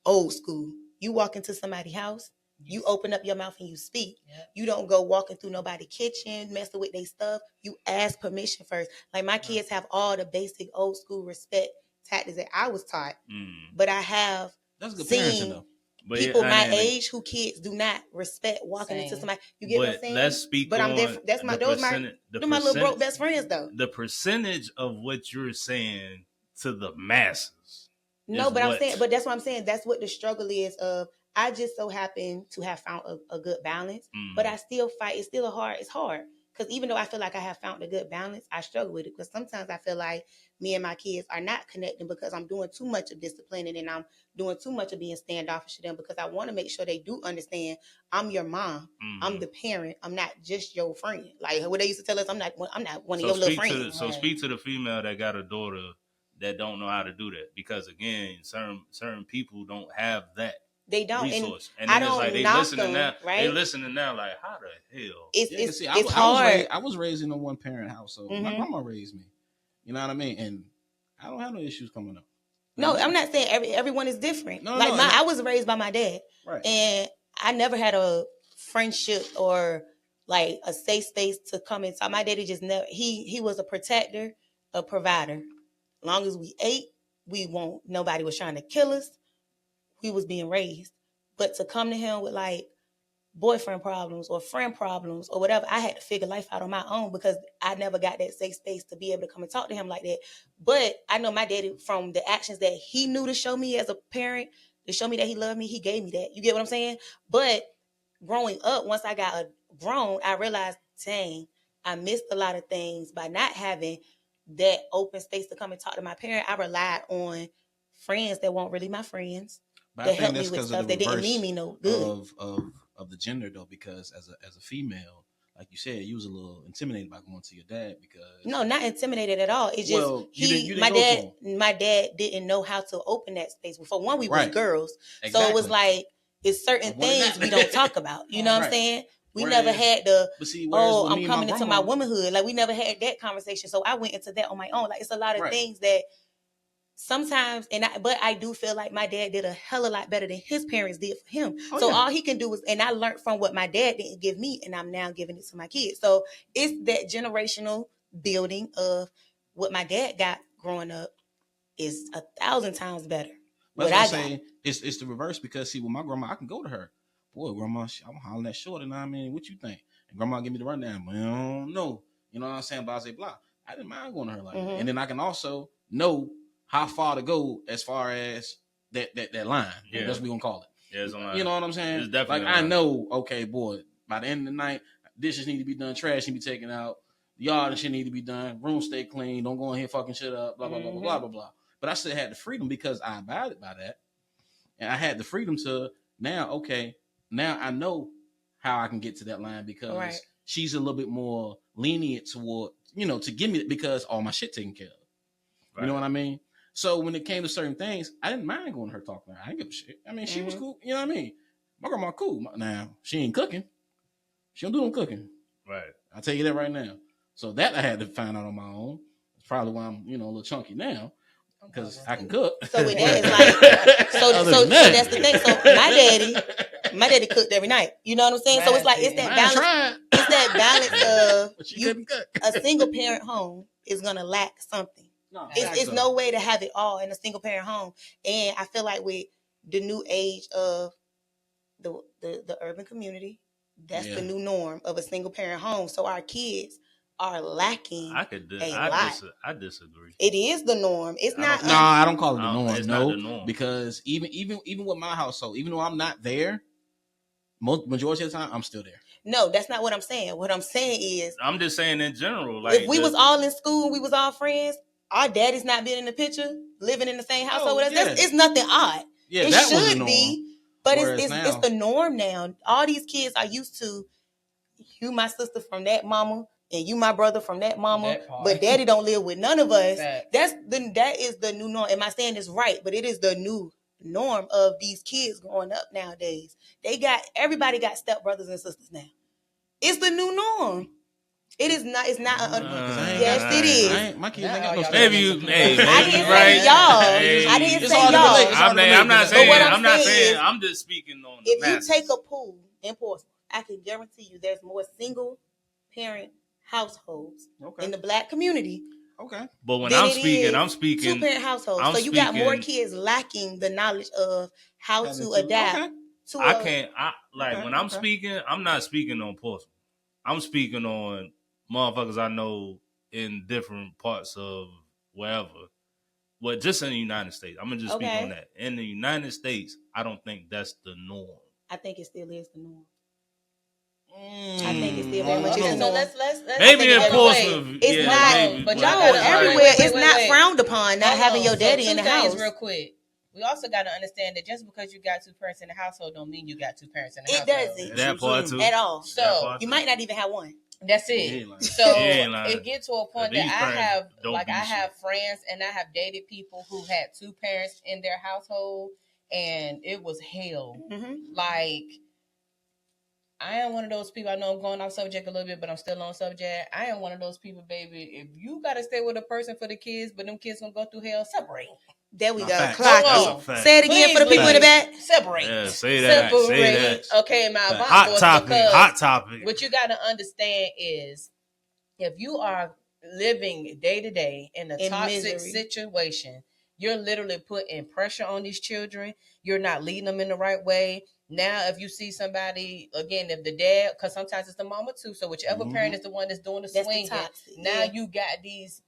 old school. You walk into somebody's house, you open up your mouth and you speak. Yep. You don't go walking through nobody's kitchen, messing with their stuff. You ask permission first. Like, my kids have all the basic old school respect tactics that I was taught. But I have that's good parenting, though. people my age who kids do not respect walking into somebody. You get what I'm saying? Let's speak but on I'm different. That's my those my little broke best friends though. The percentage of what you're saying to the masses. No, but I'm saying, but that's what I'm saying. That's what the struggle is of. I just so happen to have found a good balance, but I still fight. It's still it's hard. Because even though I feel like I have found a good balance, I struggle with it. Because sometimes I feel like me and my kids are not connecting because I'm doing too much of disciplining and I'm doing too much of being standoffish to them because I want to make sure they do understand I'm your mom. I'm the parent. I'm not just your friend. Like what they used to tell us, I'm not one of your little friends. So speak to the female that got a daughter that don't know how to do that. Because again, certain people don't have that. They don't, resource. And I don't it's like they knock listening them, now. right? They listening now, like how the hell? It's hard. I was raised in a one parent household. My grandma raised me. You know what I mean? And I don't have no issues coming up. No, I'm not saying everyone is different. I was raised by my dad, right? And I never had a friendship or like a safe space to come inside. My daddy just never. He was a protector, a provider. As long as we ate, nobody was trying to kill us. We was being raised. But to come to him with like boyfriend problems or friend problems or whatever, I had to figure life out on my own because I never got that safe space to be able to come and talk to him like that. But I know my daddy, from the actions that he knew to show me as a parent, to show me that he loved me, he gave me that. You get what I'm saying? But growing up, once I got grown, I realized, dang, I missed a lot of things by not having that open space to come and talk to my parent. I relied on friends that weren't really my friends. But that helped me with stuff that didn't mean me no good. Of the gender though, because as a female, like you said, you was a little intimidated by going to your dad because no, not intimidated at all. It's just my dad didn't know how to open that space. For one, we was girls, so it was like it's certain things we don't talk about. You know what I'm saying? We never had I'm coming into my womanhood. Like we never had that conversation. So I went into that on my own. Like it's a lot of things that. Sometimes, but I do feel like my dad did a hell of a lot better than his parents did for him. All he can do is, and I learned from what my dad didn't give me, and I'm now giving it to my kids. So it's that generational building of what my dad got growing up is 1,000 times better. But I'm saying it's the reverse because see, with my grandma, I can go to her. Boy, grandma, I'm hollering that short, and I mean, what you think? And grandma give me the rundown. Well, I don't know. You know what I'm saying? Blah, blah, blah. I didn't mind going to her like that. And then I can also know how far to go as far as that line. Yeah. That's what we're going to call it. Yeah, it's a line. You know what I'm saying? It's definitely like, I know, okay, boy, by the end of the night, dishes need to be done, trash need to be taken out, the yard and shit need to be done, room stay clean, don't go in here fucking shit up, blah, blah, blah, blah, blah, blah, blah. But I still had the freedom because I abided by that. And I had the freedom to now I know how I can get to that line because she's a little bit more lenient toward, to give me it because all my shit taken care of. Right. You know what I mean? So when it came to certain things, I didn't mind going to her talking to her. I didn't give a shit. I mean, she was cool. You know what I mean? My grandma cool. Now, she ain't cooking. She don't do no cooking. Right. I'll tell you that right now. So that I had to find out on my own. That's probably why I'm, a little chunky now. Because I can cook. So with that, it's like, so that's the thing. So my daddy cooked every night. You know what I'm saying? So it's like, it's that balance. It's that balance of a single parent home is going to lack something. No, it's no way to have it all in a single parent home. And I feel like with the new age of the urban community, that's the new norm of a single parent home. So our kids are lacking I disagree. It is the norm. It's not. No, I don't call it the norm. It's not the norm. Because even with my household, even though I'm not there, majority of the time I'm still there. No, that's not what I'm saying. What I'm saying is, I'm just saying in general. Like if we was all in school and we was all friends, our daddy's not being in the picture, living in the same household with us. It's nothing odd. Yeah, it that should be, but it's the norm now. All these kids are used to you, my sister from that mama, and you, my brother from that mama, but daddy don't live with none of us. That is the new norm. Am I saying this right? But it is the new norm of these kids growing up nowadays. Everybody got stepbrothers and sisters now. It's the new norm. It is not. It's not. Yes, it is. My kids ain't got no maybe you. I didn't say y'all. I didn't say y'all. I'm not saying. I'm not saying. I'm just speaking on. If you take a pool in Portsmouth, I can guarantee you there's more single parent households in the Black community Okay. But when I'm speaking 2-parent households. So you got more kids lacking the knowledge of how to adapt. Okay. When I'm speaking, I'm not speaking on Portsmouth. I'm speaking on motherfuckers I know in different parts of wherever. Well, just in the United States. I'm going to just speak on that. In the United States, I don't think that's the norm. I think it still is the norm. I think it's still very much okay, the norm. let's maybe in Portsmouth. It's not, maybe, but y'all everywhere. It's not frowned upon not having your daddy in the house. Real quick. We also got to understand that just because you got 2 parents in the household don't mean you got 2 parents in the household. It doesn't. That part too. At all. So you might not even have one. That's it. So it gets to a point that I have friends and I have dated people who had 2 parents in their household and it was hell. Like, I am one of those people. I know I'm going off subject a little bit, but I'm still on subject. I am one of those people, baby. If you got to stay with a person for the kids, but them kids gonna go through hell, separate. There we go. Clock it. Say it again for the people in the back. Separate. Yeah, say that. Say that. Okay, my hot topic. What you got to understand is, if you are living day to day in a toxic situation, you're literally putting pressure on these children. You're not leading them in the right way. Now, if you see somebody, again, if the dad, because sometimes it's the mama too, so whichever parent is the one that's doing the swinging, now you got these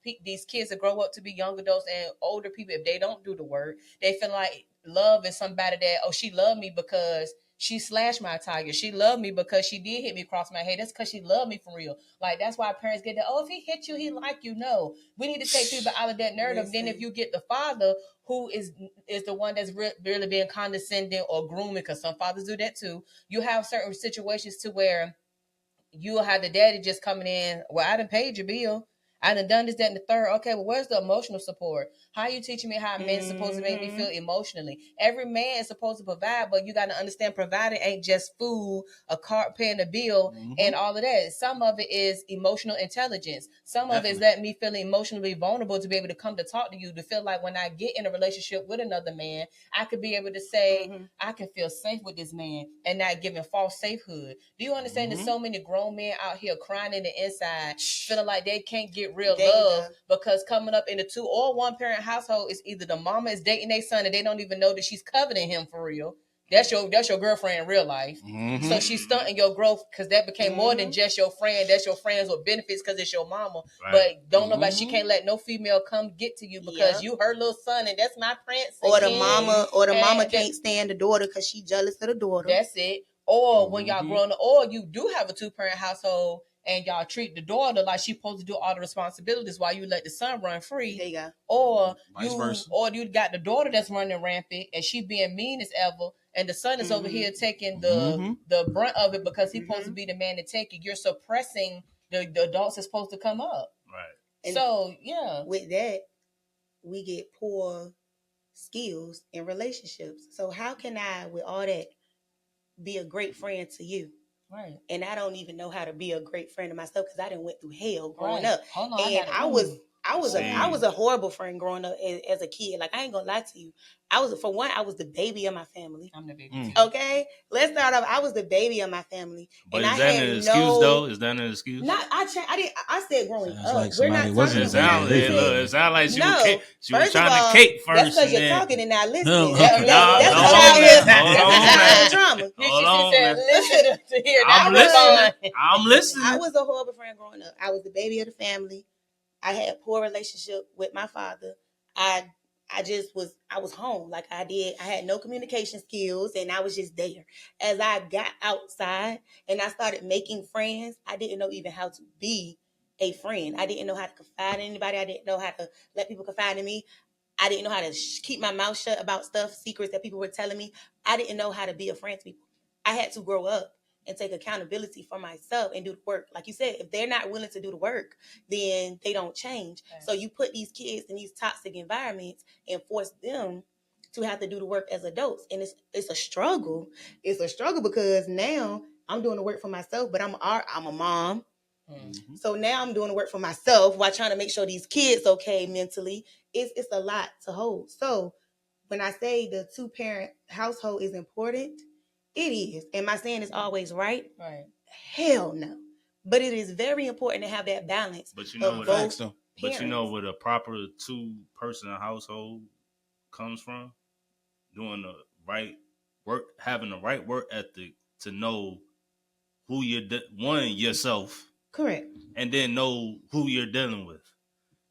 kids that grow up to be young adults and older people. If they don't do the work, they feel like love is somebody that, she loved me because she slashed my tire. She loved me because she did hit me across my head. That's because she loved me for real. Like, that's why parents get that, if he hit you, he like you. No, we need to take people out of that narrative. Then if you get the father who is the one that's really being condescending or grooming, because some fathers do that too. You have certain situations to where you'll have the daddy just coming in, well, I done paid your bill. I done this, that, and the third. Okay, well, where's the emotional support? How are you teaching me how a man's supposed to make me feel emotionally? Every man is supposed to provide, but you got to understand providing ain't just food, a car, paying a bill, and all of that. Some of it is emotional intelligence. Some of it is letting me feel emotionally vulnerable to be able to come to talk to you, to feel like when I get in a relationship with another man, I could be able to say, I can feel safe with this man and not giving false safehood. Do you understand there's so many grown men out here crying in the inside, feeling like they can't get real love because coming up in a 2 or 1 parent household is either the mama is dating their son and they don't even know that she's coveting him for real. That's your girlfriend in real life. So she's stunting your growth because that became more than just your friend. That's your friends with benefits because it's your mama. Right. But don't nobody, she can't let no female come get to you because you her little son and that's my prince. Or the mama can't stand the daughter because she jealous of the daughter. That's it. Or when y'all growing up, or you do have a 2-parent household and y'all treat the daughter like she's supposed to do all the responsibilities while you let the son run free. There you go. Or you got the daughter that's running rampant and she being mean as ever, and the son is over here taking the brunt of it because he's supposed to be the man to take it. You're suppressing the adults that's supposed to come up. Right. And so with that, we get poor skills in relationships. So how can I, with all that, be a great friend to you? Right. And I don't even know how to be a great friend to myself because I didn't went through hell growing up. Hold on, and I was a horrible friend growing up as a kid. Like, I ain't gonna lie to you. I was the baby of my family. I'm the baby. Okay, let's start off. I was the baby of my family. But is that an excuse though? Is that an excuse? Not. I said growing up. Like We're not talking about it sounded like she was trying to cake first. That's because you're talking and not listening. No. That's childhood drama. Hold on. Listen to hear that. I'm listening. I was a horrible friend growing up. I was the baby of the family. I had a poor relationship with my father. I was home like I did. I had no communication skills and I was just there. As I got outside and I started making friends, I didn't know even how to be a friend. I didn't know how to confide in anybody. I didn't know how to let people confide in me. I didn't know how to keep my mouth shut about stuff, secrets that people were telling me. I didn't know how to be a friend to people. I had to grow up and take accountability for myself and do the work. Like you said, if they're not willing to do the work, then they don't change. Right. So you put these kids in these toxic environments and force them to have to do the work as adults. And it's a struggle. It's a struggle because now I'm doing the work for myself, but I'm a mom. Mm-hmm. So now I'm doing the work for myself while trying to make sure these kids okay mentally. It's a lot to hold. So when I say the 2-parent household is important, it is. Am I saying it's always right? Right. Hell no. But it is very important to have that balance. But you know of what? both parents. But you know where the proper 2-person household comes from? Doing the right work, having the right work ethic to know who you're yourself. Correct. And then know who you're dealing with.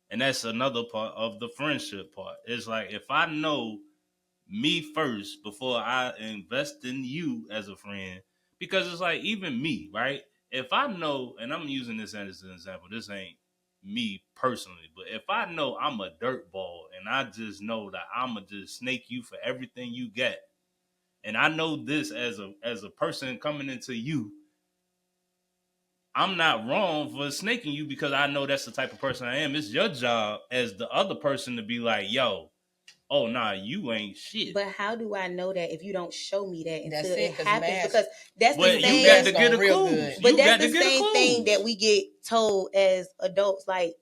And that's another part of the friendship part. It's like if I know me first before I invest in you as a friend, because it's like even me, right? If I know, and I'm using this as an example, this ain't me personally, but if I know I'm a dirtball and I just know that I'ma just snake you for everything you get, and I know this as a person coming into you, I'm not wrong for snaking you because I know that's the type of person I am. It's your job as the other person to be like, yo, oh, nah, you ain't shit. But how do I know that if you don't show me that until That's it happens? mask. Because that's the same. You got to get a clue. But that's the same thing that we get told as adults, like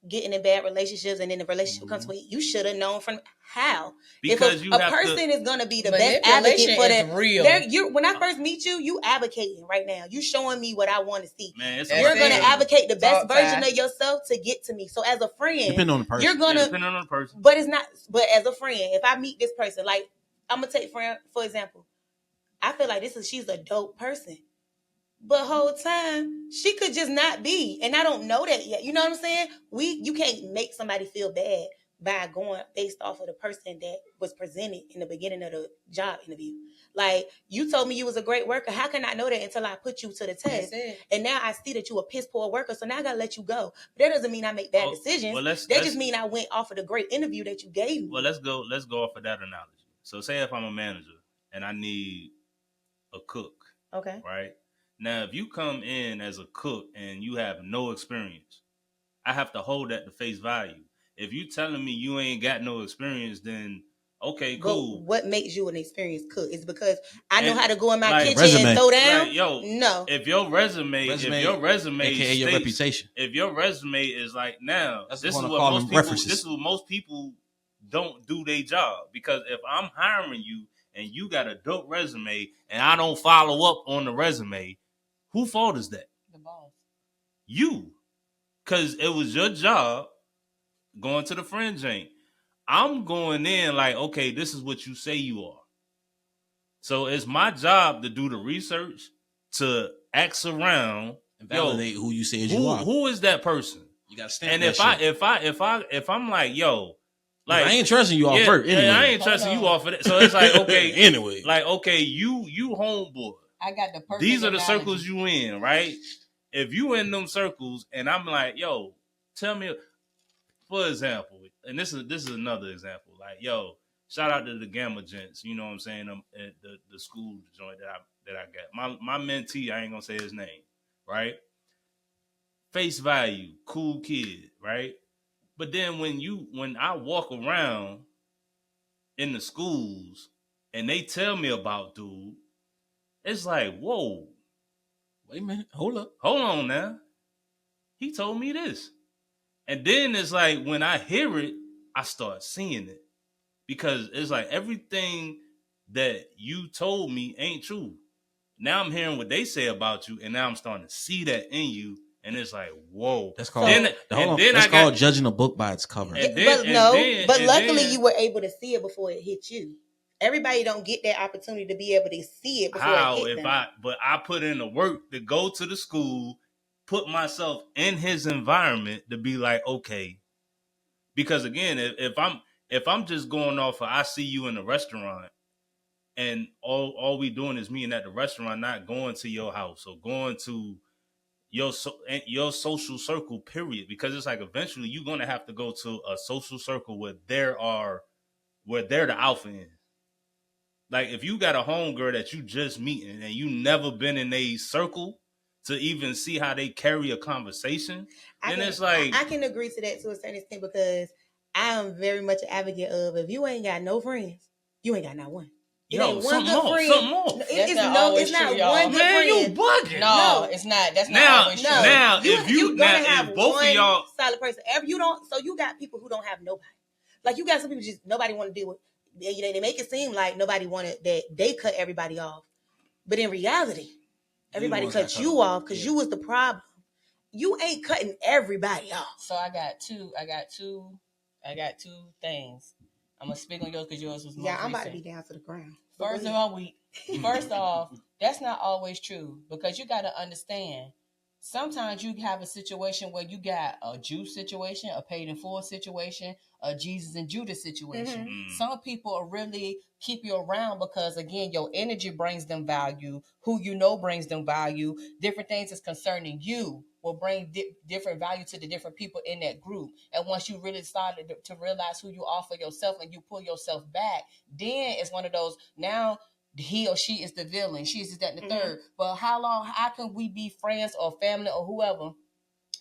getting in bad relationships, and then the relationship comes to you should have known from how. Because if a person is going to be the best advocate for that, real. When I first meet you, you advocating right now. You showing me what I want to see. Man, you're going to advocate the best version of yourself to get to me. So as a friend, depending on the person, you're gonna depending on the person. But it's not. But as a friend, if I meet this person, like I'm gonna take for example, I feel like she's a dope person. But whole time she could just not be, and I don't know that yet. You know what I'm saying? You can't make somebody feel bad by going based off of the person that was presented in the beginning of the job interview. Like, you told me you was a great worker. How can I know that until I put you to the test? And now I see that you a piss poor worker, so now I gotta let you go. But that doesn't mean I make bad decisions. Well, that just mean I went off of the great interview that you gave me. Well, let's go off of that analogy. So say if I'm a manager and I need a cook. Okay. Right? Now, if you come in as a cook and you have no experience, I have to hold that to face value. If you telling me you ain't got no experience, then okay, cool. But what makes you an experienced cook? Is because I know how to go in my kitchen and throw down? No. If your resume AKA states, your reputation. If your resume is like, now, this is what most people don't do their job. Because if I'm hiring you and you got a dope resume and I don't follow up on the resume, whose fault is that? The boss. You. Because it was your job going to the friend jank. I'm going in like, okay, this is what you say you are. So it's my job to do the research, to ask around and validate who you say you are. Who is that person? You got to stamp and that if I'm like, yo, like, I ain't trusting you off first. Anyway. I ain't trusting you off of that. So it's like, okay, anyway, like, okay, you homeboy. I got the perfect. These are the analogy. circles you in, right? If you in them circles, and I'm like, yo, tell me, for example, and this is another example. Like, yo, shout out to the Gamma Gents. You know what I'm saying? At the school joint that I got. My mentee, I ain't gonna say his name, right? Face value, cool kid, right? But then when I walk around in the schools and they tell me about dude, it's like, whoa, wait a minute, hold on now. He told me this. And then it's like, when I hear it, I start seeing it. Because it's like, everything that you told me ain't true. Now I'm hearing what they say about you, and now I'm starting to see that in you. And it's like, whoa. That's called judging a book by its cover. But luckily you were able to see it before it hit you. Everybody don't get that opportunity to be able to see it before it hit them. But I put in the work to go to the school, put myself in his environment to be like, okay. Because again, if I'm just going off of I see you in the restaurant and all we doing is meeting at the restaurant, not going to your house or going to your social circle, period. Because it's like, eventually you're going to have to go to a social circle where they're the alpha in. Like, if you got a homegirl that you just meeting and you never been in a circle to even see how they carry a conversation, it's like, I can agree to that to a certain extent, because I am very much an advocate of, if you ain't got no friends, you ain't got not one. It ain't one good friend. Something more. It's not one good friend. You bugging. No, it's not. That's not always true. Now, if both of y'all solid person, so you got people who don't have nobody. Like, you got some people just nobody want to deal with. They make it seem like nobody wanted that they cut everybody off, but in reality, everybody cut you off because you was the problem. you ain't cutting everybody off. So I got two things. I'm gonna speak on yours because yours was more I'm about to recent. be down to the ground. First off, that's not always true because you got to understand. Sometimes you have a situation where you got a Jew situation, a paid in full situation, a Jesus and Judas situation. Mm-hmm. Some people really keep you around because, again, your energy brings them value. Who you know brings them value. Different things that's concerning you will bring different value to the different people in that group. And once you really started to realize who you are for yourself and you pull yourself back, then it's one of those now. He or she is the villain. She is that and the third. But how can we be friends or family or whoever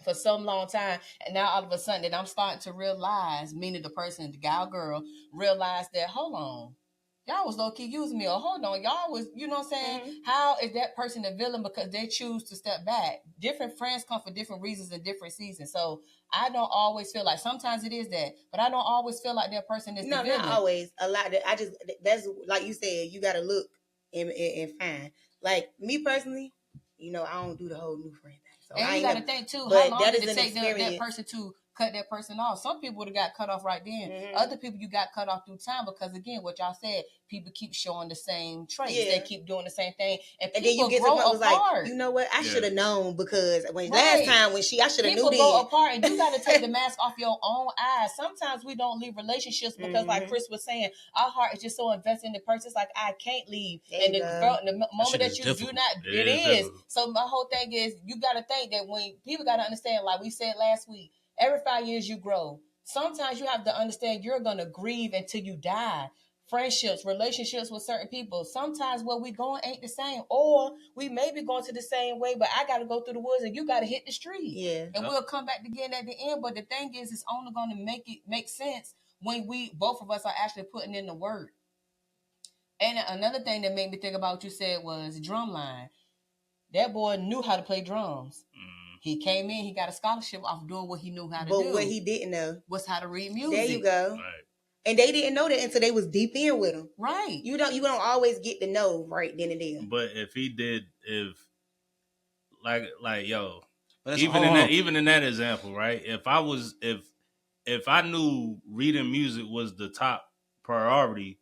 for some long time? And now all of a sudden that I'm starting to realize, meaning the person, the guy or girl, realize that, hold on, y'all was low-key using me. Or hold on, y'all was, you know what I'm saying? Mm-hmm. How is that person the villain because they choose to step back? Different friends come for different reasons and different seasons. So I don't always feel like, sometimes it is that, but I don't always feel like that person is the villain. No, not always. A lot. That's like you said, you got to look and find. Like me personally, I don't do the whole new friend thing. So and you got to think too, how long did it take that person to cut that person off? Some people would have got cut off right then. Mm-hmm. Other people you got cut off through time because, again, what y'all said, people keep showing the same traits. Yeah. They keep doing the same thing. And then you get to the point was like, you know what? I should have known because last time I should have knew. People go apart and you got to take the mask off your own eyes. Sometimes we don't leave relationships because, like Chris was saying, our heart is just so invested in the person. It's like, I can't leave. And the moment that you do not, it is. So my whole thing is, you got to think that when people got to understand, like we said last week, every 5 years you grow. Sometimes you have to understand you're going to grieve until you die. Friendships, relationships with certain people. Sometimes where we going ain't the same. Or we may be going to the same way, but I got to go through the woods and you got to hit the street. Yeah. And we'll come back again at the end. But the thing is, it's only going to make sense when both of us are actually putting in the work. And another thing that made me think about what you said was drumline. That boy knew how to play drums. He came in, he got a scholarship off doing what he knew how to do. But what he didn't know was how to read music. There you go. Right. And they didn't know that until they was deep in with him. Right. You don't always get to know right then and there. But if he did, yo, even in that example, right? If I knew reading music was the top priority,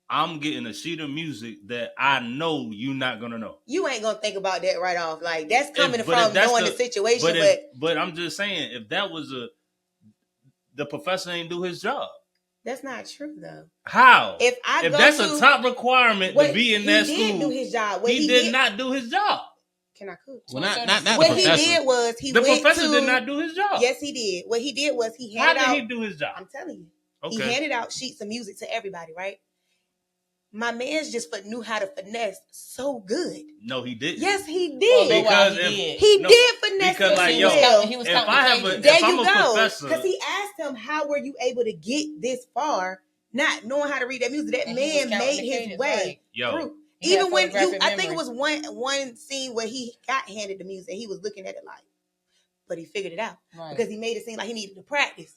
I'm getting a sheet of music that I know you're not gonna know. You ain't gonna think about that right off. Like that's coming from knowing the situation. But I'm just saying, if that was the professor ain't do his job. That's not true though. How? If that's a top requirement to be in that school, he did do his job. He did not do his job. Can I cook? Well, not what he did was the professor did not do his job. Yes, he did. What he did was he handed out. How did he do his job? I'm telling you. Okay. He handed out sheets of music to everybody, right? My man's just knew how to finesse so good. No, he didn't. Yes, he did. Because he did finesse. Because he was if I'm a professor, because he asked him, "How were you able to get this far, not knowing how to read that music?" That man made his way through. Even when I think it was one scene where he got handed the music, and he was looking at it like, but he figured it out because he made it seem like he needed to practice,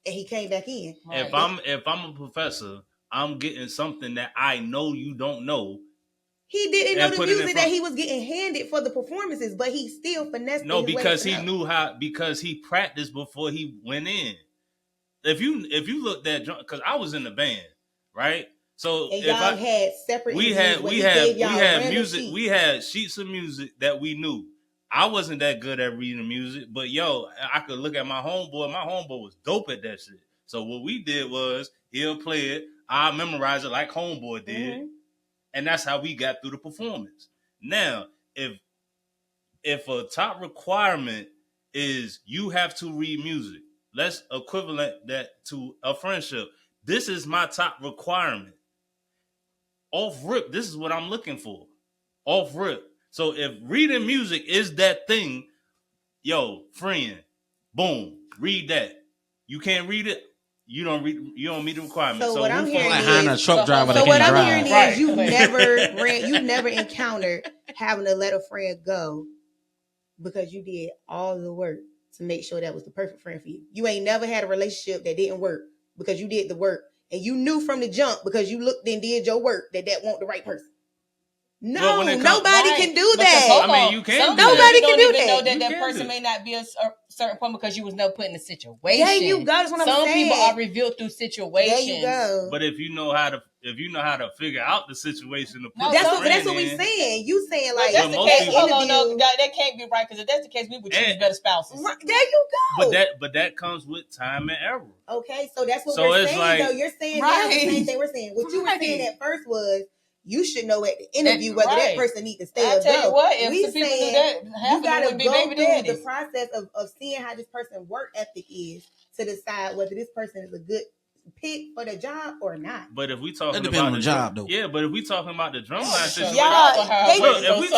and he came back in. Right. If I'm a professor, I'm getting something that I know you don't know. He didn't know the music that he was getting handed for the performances, but he still finessed. No, because he knew how. Because he practiced before he went in. If you looked at, because I was in the band, right? So and y'all had separate. We had music. Sheet. We had sheets of music that we knew. I wasn't that good at reading music, but I could look at my homeboy. My homeboy was dope at that shit. So what we did was he'll play it. I memorize it like homeboy did, and that's how we got through the performance. Now, if a top requirement is you have to read music, let's equivalent that to a friendship. This is my top requirement. Off rip, this is what I'm looking for. Off rip. So if reading music is that thing, friend, boom, read that. You can't read it. You don't meet the requirements. So what I'm hearing is you never encountered having to let a friend go because you did all the work to make sure that was the perfect friend for you. You ain't never had a relationship that didn't work because you did the work and you knew from the jump because you looked and did your work that wasn't the right person. No, nobody can do that. Hold I mean, you can. Nobody can do even that. know that person may not be a certain point because you was never put in a situation. There you go. That's what I'm saying. Some people are revealed through situations. There you go. But if you know how to figure out the situation to put that's what we saying. You saying like that's the case. Hold on, no, that can't be right because if that's the case, we would choose better spouses. Right, there you go. But that comes with time and error. Okay, so that's what we're saying. Like, though you're saying now the same thing we're saying. What you were saying at first was you should know at the interview whether that person needs to stay or go. Tell you what, if we some people saying do that, half you gotta of them go would be through the process of seeing how this person's work ethic is to decide whether this person is a good pick for the job or not. But if we talking about the job, though. Yeah, but if we talking about the drumline situation, if we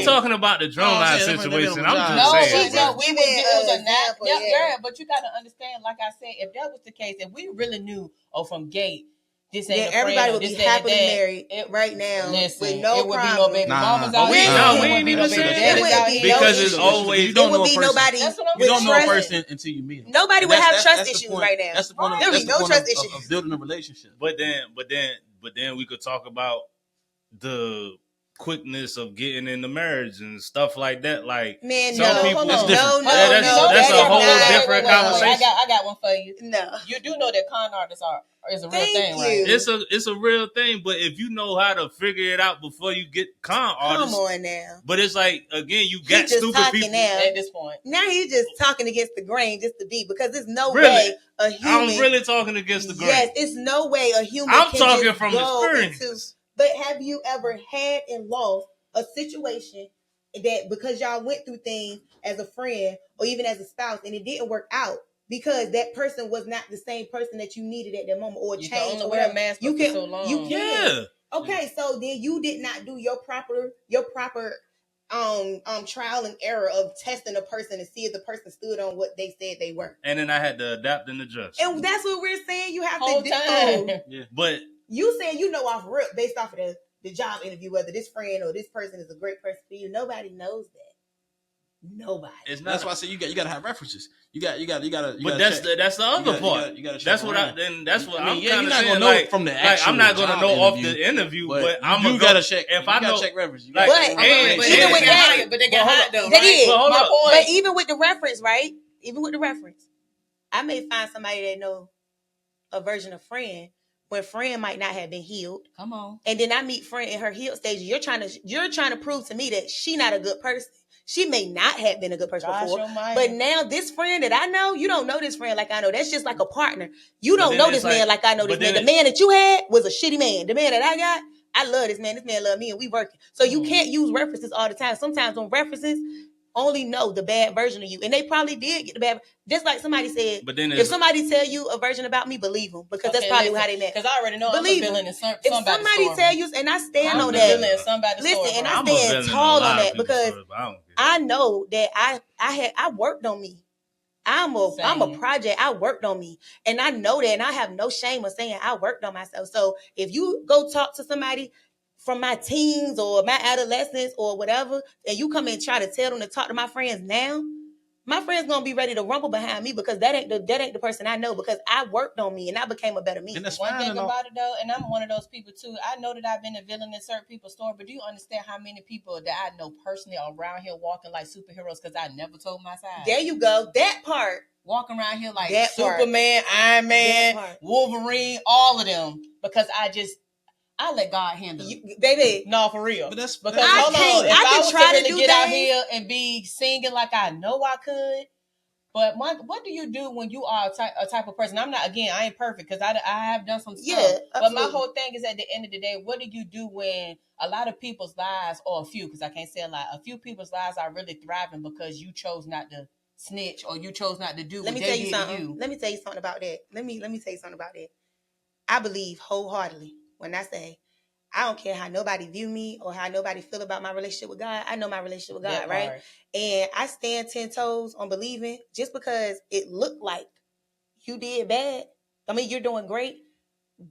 talking about the drumline situation, I'm just saying. It was a example. Yeah, but you got to understand, like I said, if that was the case, if we really knew, from gate, this ain't everybody would be happily married right now with no problem. It would be no baby mamas out here. No, we ain't even saying that because it's always you don't know be nobody. You don't know a person until you meet them. Nobody would have trust issues right now. That's the point. There would be no trust issues of building a relationship. But then we could talk about the quickness of getting into marriage and stuff like that. Like, man, some people, that's a whole different conversation. I got one for you. No, you do know that con artists is a real thing, right? It's a real thing, but if you know how to figure it out before you get con artists, come on now. But it's like, again, you got stupid people now. At this point. Now he's just talking against the grain just to be, because there's no way a human. I'm really talking against the grain. Yes, it's no way a human. I'm can talking just from go experience. But have you ever had and lost a situation that because y'all went through things as a friend or even as a spouse and it didn't work out because that person was not the same person that you needed at that moment, or you changed can or whatever? You can so long. You can. Yeah. Okay, so then you did not do your proper trial and error of testing a person to see if the person stood on what they said they were. And then I had to adapt and adjust. And that's what we're saying. You have whole to time. Yeah. But you saying off rip based off of the job interview whether this friend or this person is a great person for you. Nobody knows that. Nobody. That's why I say you got to have references. You got to. But that's the other part. That's what I'm trying to say. Know from the actual I'm not gonna know interview, off the interview, but I'm gonna gotta check. If I know, check references. But even with that, but they got hot though. They did. But even with the reference, right? Even with the reference, I may find somebody that know a version of friend when friend might not have been healed. Come on. And then I meet friend in her healed stage. You're trying to prove to me that she not a good person. She may not have been a good person before, but now this friend that I know, you don't know this friend like I know. That's just like a partner. You don't know this man like I know this man. The man that you had was a shitty man. The man that I got, I love this man. This man love me, and we working. So you can't use references all the time. Sometimes on references, only know the bad version of you, and they probably did get the bad. Just like somebody said, but then if somebody tell you a version about me, believe them, because that's probably how they met. Because I already know believe I'm a villain in somebody's If somebody story. tell you, and I stand on that, listen, and I stand tall on that because I know that I worked on me. I'm a project. I worked on me, and I know that, and I have no shame of saying I worked on myself. So if you go talk to somebody from my teens or my adolescence or whatever, and you come and try to tell them to talk to my friends now, my friends gonna be ready to rumble behind me because that ain't the person I know, because I worked on me and I became a better me. And that's one thing about it though, and I'm one of those people too. I know that I've been a villain in certain people's story, but do you understand how many people that I know personally are around here walking like superheroes because I never told my side? There you go. That part. Walking around here like Superman, Iron Man, Wolverine, all of them, because I let God handle it. Baby. No, for real. But that's because I was try to really do get things out here and be singing like I know I could. But what do you do when you are a type of person? I ain't perfect because I have done some stuff. Yeah, but my whole thing is at the end of the day, what do you do when a lot of people's lives, or a few, because I can't say a lot, a few people's lives are really thriving because you chose not to snitch or you chose not to do what they did to you? Let me tell you something about that. Let me tell you something about that. I believe wholeheartedly when I say I don't care how nobody view me or how nobody feel about my relationship with God. I know my relationship with God, right? And I stand 10 toes on believing just because it looked like you did bad. I mean, you're doing great.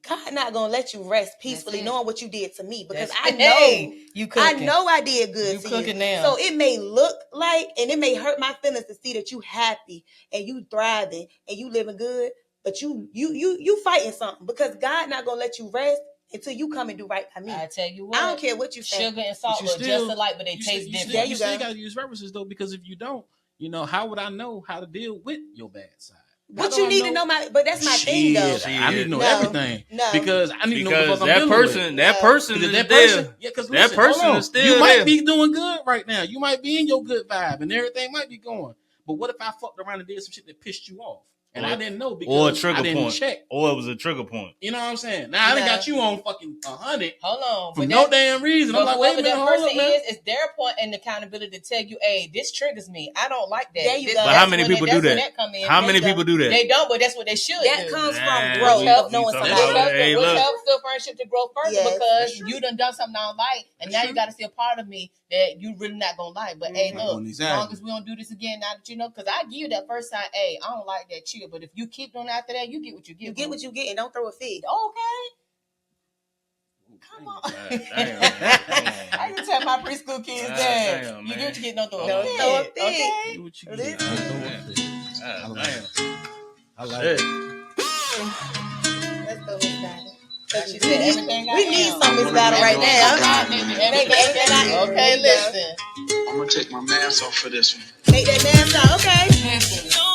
God not gonna let you rest peacefully knowing what you did to me, because I know you cooking. I know I did good you to cooking you. Now. So it may look like, and it may hurt my feelings to see that you happy and you thriving and you living good, but you fighting something, because God not gonna let you rest until you come and do right by me. I tell you what, I don't care what you say. Sugar and salt look just alike, but they taste different. You still got to use references though, because if you don't, how would I know how to deal with your bad side? What you need to know but that's my thing though. I need to know everything. Because I need to know what that person is still you might be doing good right now. You might be in your good vibe and everything might be going. But what if I fucked around and did some shit that pissed you off? And I didn't know because I didn't check. Or it was a trigger point. You know what I'm saying? Now, I done got you on fucking 100. Hold on. For no damn reason. I'm like, wait a minute, hold up, man. It's their point and accountability to tell you, hey, this triggers me. I don't like that. There you go. But how many people do that? How many people do that? They don't, but that's what they should do. That comes from growth of knowing somebody. What helps the friendship to grow further because you done something I don't like, and now you got to see a part of me that you really not going to like. But, hey, look, as long as we don't do this again, now that you know, because I give you that first time, hey, I don't like that chill, but if you keep doing after that, you get what you get. You get what you get and don't throw a fit. Okay. Come on. I can tell my preschool kids that. You get what you get, don't throw a fit. Okay? Do what you get. I like Let's it. go Miss Battle. She said everything we need some Miss Battle right now. Okay, listen. I'm going to take my mask off for this one. Take that mask off, okay?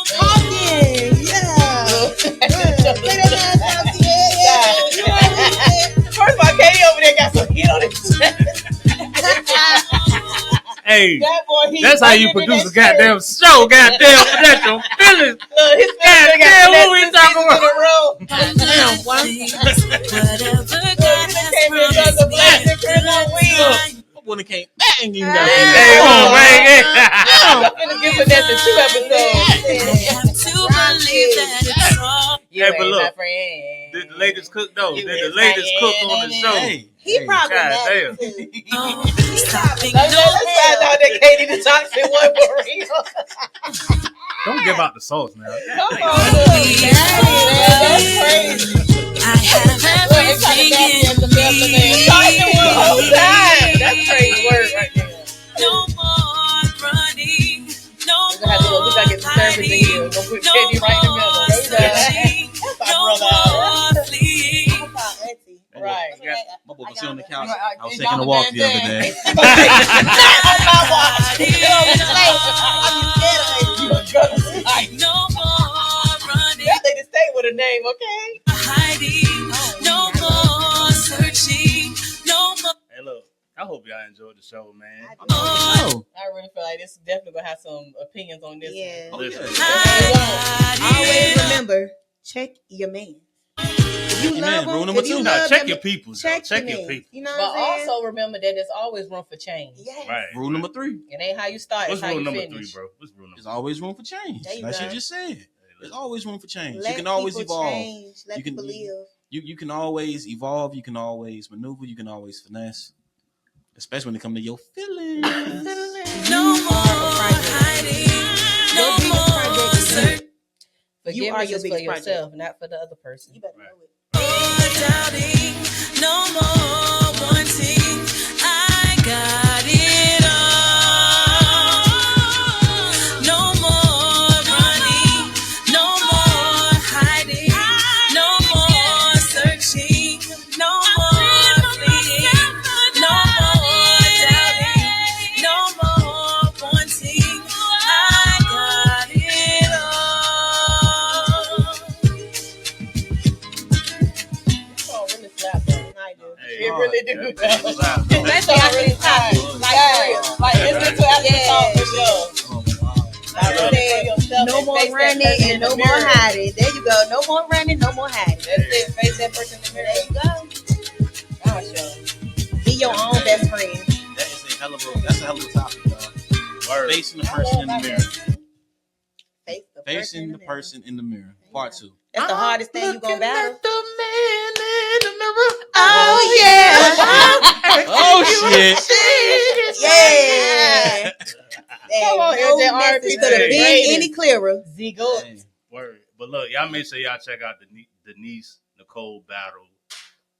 Talking, yeah. Take that mask off, yeah. First of all, Katie over there got some heat on his chest. Hey, that boy, that's how you produce a goddamn show. Goddamn, that's your feelings. His goddamn, what we talking about? Goddamn, boy. When it came back and you got hey, come on, man. I'm gonna give Vanessa 2 episodes. Hey, but look, did the ladies cook though? Did the ladies cook on the show? Hey, he probably damn. Let's find out that Katie the toxic one for real. Don't give out the sauce now. Come on, that's crazy. I have everything in me. That's crazy word right there. No more running. No more we gotta get the service in here. We're gonna put Katie right in the middle. No more fleeing. Right. my boy was sitting on the couch. I was taking a walk the other day. No more running. That lady stay with a name, okay? Hiding. No more searching. No more. Hey, look. I hope y'all enjoyed the show, man. I really feel like this is definitely gonna have some opinions on this. Yeah. One. Always remember, check your man. If you love him, rule number 2. Check your people. Check your people. You know but what I'm saying? also remember that there's always room for change. Yes. Right. Rule number 3. It ain't how you start. What's it's how rule you number finish. 3, bro? What's rule number? There's always room for change. Like she just said. There's always room for change. Let you can always people evolve. Change. Let people live. You can always evolve. You can always maneuver. You can always finesse. Especially when it comes to your feelings. No more hiding. No more searching. Forgiveness is for yourself, not for the other person. You better know it. Doubting, no more wanting. I got it all. No more running, no more hiding, no more searching, no more fleeing, no more doubting, no more wanting. I got it all. It really do. Especially after this time. Like listen to after the talk for sure. No more running and no more hiding. There you go. No more running, no more hiding. That's it. Face that person in the mirror. There you go. Sure. Be your own best friend. That's a hell of a topic, y'all. Facing the person in the mirror. Facing the person in the mirror. Part 2. That's the hardest thing you're gonna battle. The man in the mirror. Oh yeah. Oh shit. Yeah. Come on, no that message R&B could have been any clearer. Zigo. Word. But look, y'all make sure y'all check out the Denise Nicole battle.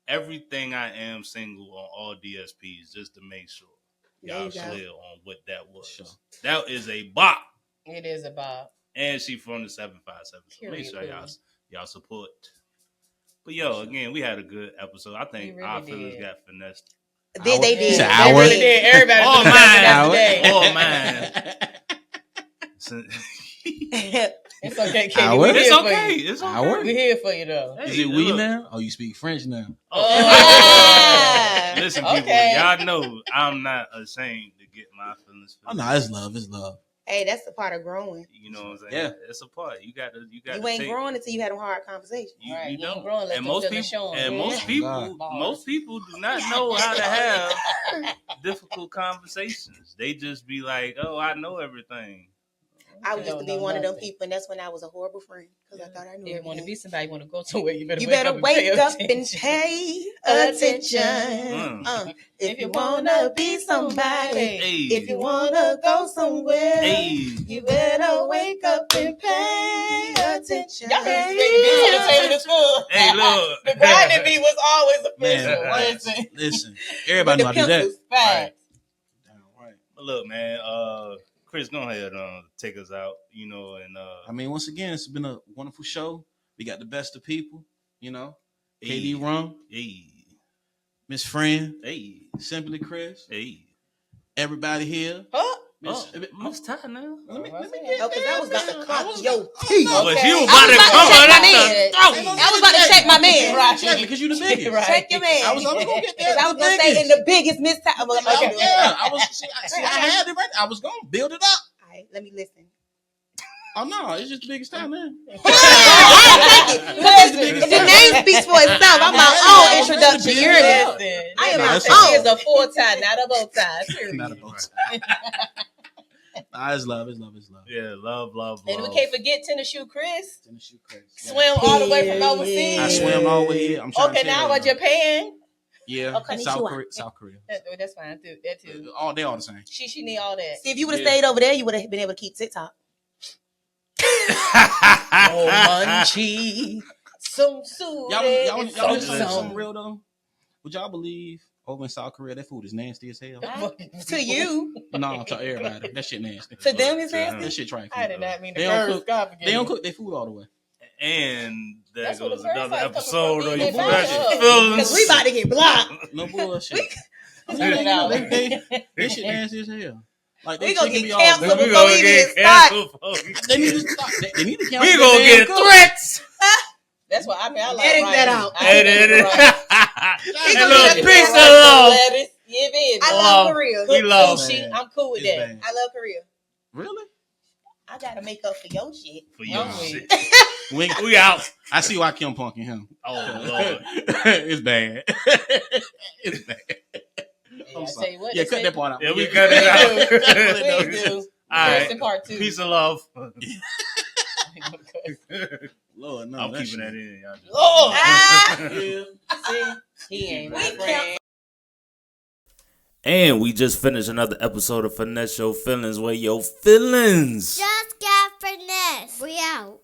Everything I Am single on all DSP'S just to make sure y'all clear on what that was. Sure. That is a bop. It is a bop. And she from the 757. So make sure y'all support. But yo, again, we had a good episode. I think really our feelings did. got finessed. They did. It's an They hour. really did. Everybody Oh, was man. today. Oh man. It's okay, Katie. Hour? We It's here for okay. you. It's Hour? okay. We here for you though. Hey, Is it we look. now? Oh, you speak French now? Ah. Listen, people, Okay. y'all know I'm not ashamed to get my feelings. Oh no, it's love. It's love. Hey, that's the part of growing. You know what I'm saying? Yeah. It's a part. You got to. You to ain't take, growing until you had a hard conversation. Right, you don't. ain't growing, let and them most feelings people, show 'em. and Yeah. most people do not know how to have difficult conversations. They just be like, "Oh, I know everything." I You used to don't be know one of them nothing. people, and that's when I was a horrible friend because I thought I knew You want to everything. be somebody, you want to go somewhere, you better You wake better up and wake pay up and attention. pay Attention. attention. If you wanna be somebody, Hey, if you wanna go somewhere, hey, you better wake up and pay attention. Y'all can expect to be entertainment in school. hey, look. The grinding beat was always official. Man, listen. Everybody know how to do that. Right. Damn right. But look, man. Chris, go ahead, take us out. You know, and I mean, once again, it's been a wonderful show. We got the best of people. You know, hey, KD Rum, hey, Miss Friend, hey, Simply Chris, hey. everybody here. Huh? Miss, Miss Ty now. let me Okay. get Oh, because I was about to there. clock I was- your oh, teeth. no. But Okay. you was I about was to about to come check on my at man. the throat. I was about to check my man. Right, because you the biggest. Right. Check your man. I was gonna get Because there. I was going to say in the biggest Miss Time. Okay. Yeah, I was. See, I had it right. I was gonna build it up. All right, let me listen. Oh no, it's just the biggest time, man. Because the name speaks for itself. I'm my own introduction. You heard me? Listen, I am this my is own. a full tie, not a bow tie. Not a bow tie. Nah, it's love. It's love. It's love. Yeah, love. And we can't forget tennis shoe Chris. Tennis shoe Chris. Yeah. Swim all the way from overseas. I swam all the way here. I'm trying to tell Okinawa, you. Japan. Yeah, Okay, South Korea. That's fine too. That too. All they all the same. She need all that. See, if you would have stayed over there, you would have been able to keep TikTok. Oh, munchie. Some Y'all want to say some something real though? Would y'all believe over in South Korea that food is nasty as hell? To you. No, to everybody. That shit nasty. To them, it's nasty. That shit trifling. I did not mean to They don't curse. cook- God forgive They don't me. cook their food all the way. And there That's where goes the another parasites coming episode from. of They your back production up. feelings. Because we about to get blocked. No bullshit. Send it out. They shit nasty as hell. Like We gonna chicken get be all canceled good. We before gonna we get even start. canceled. They need to stop. They need to cancel. We their gonna damn get cook. threats. That's what I mean. I like Edit rice. that out. I Edit it. like A gonna little get piece of rice, love. lettuce. Give in. I Love. love Korea. We love sushi. it. I'm cool with It's that. bad. I love Korea. Really? I gotta make up for your shit. For your I'm shit. weak. We out. I see why Kim punking him. Oh Lord. It's bad. It's bad. Yeah, I sorry. tell you what, Yeah, they cut say- that part out. Yeah, we cut it out. Please do. All First right. and part 2. Peace and love. Lord, no. I'm that keeping shit- that in, y'all. Just- Oh, Yeah. see, he ain't my friend. And we just finished another episode of Finesse Your Feelings, where your feelings Just got finesse. We out.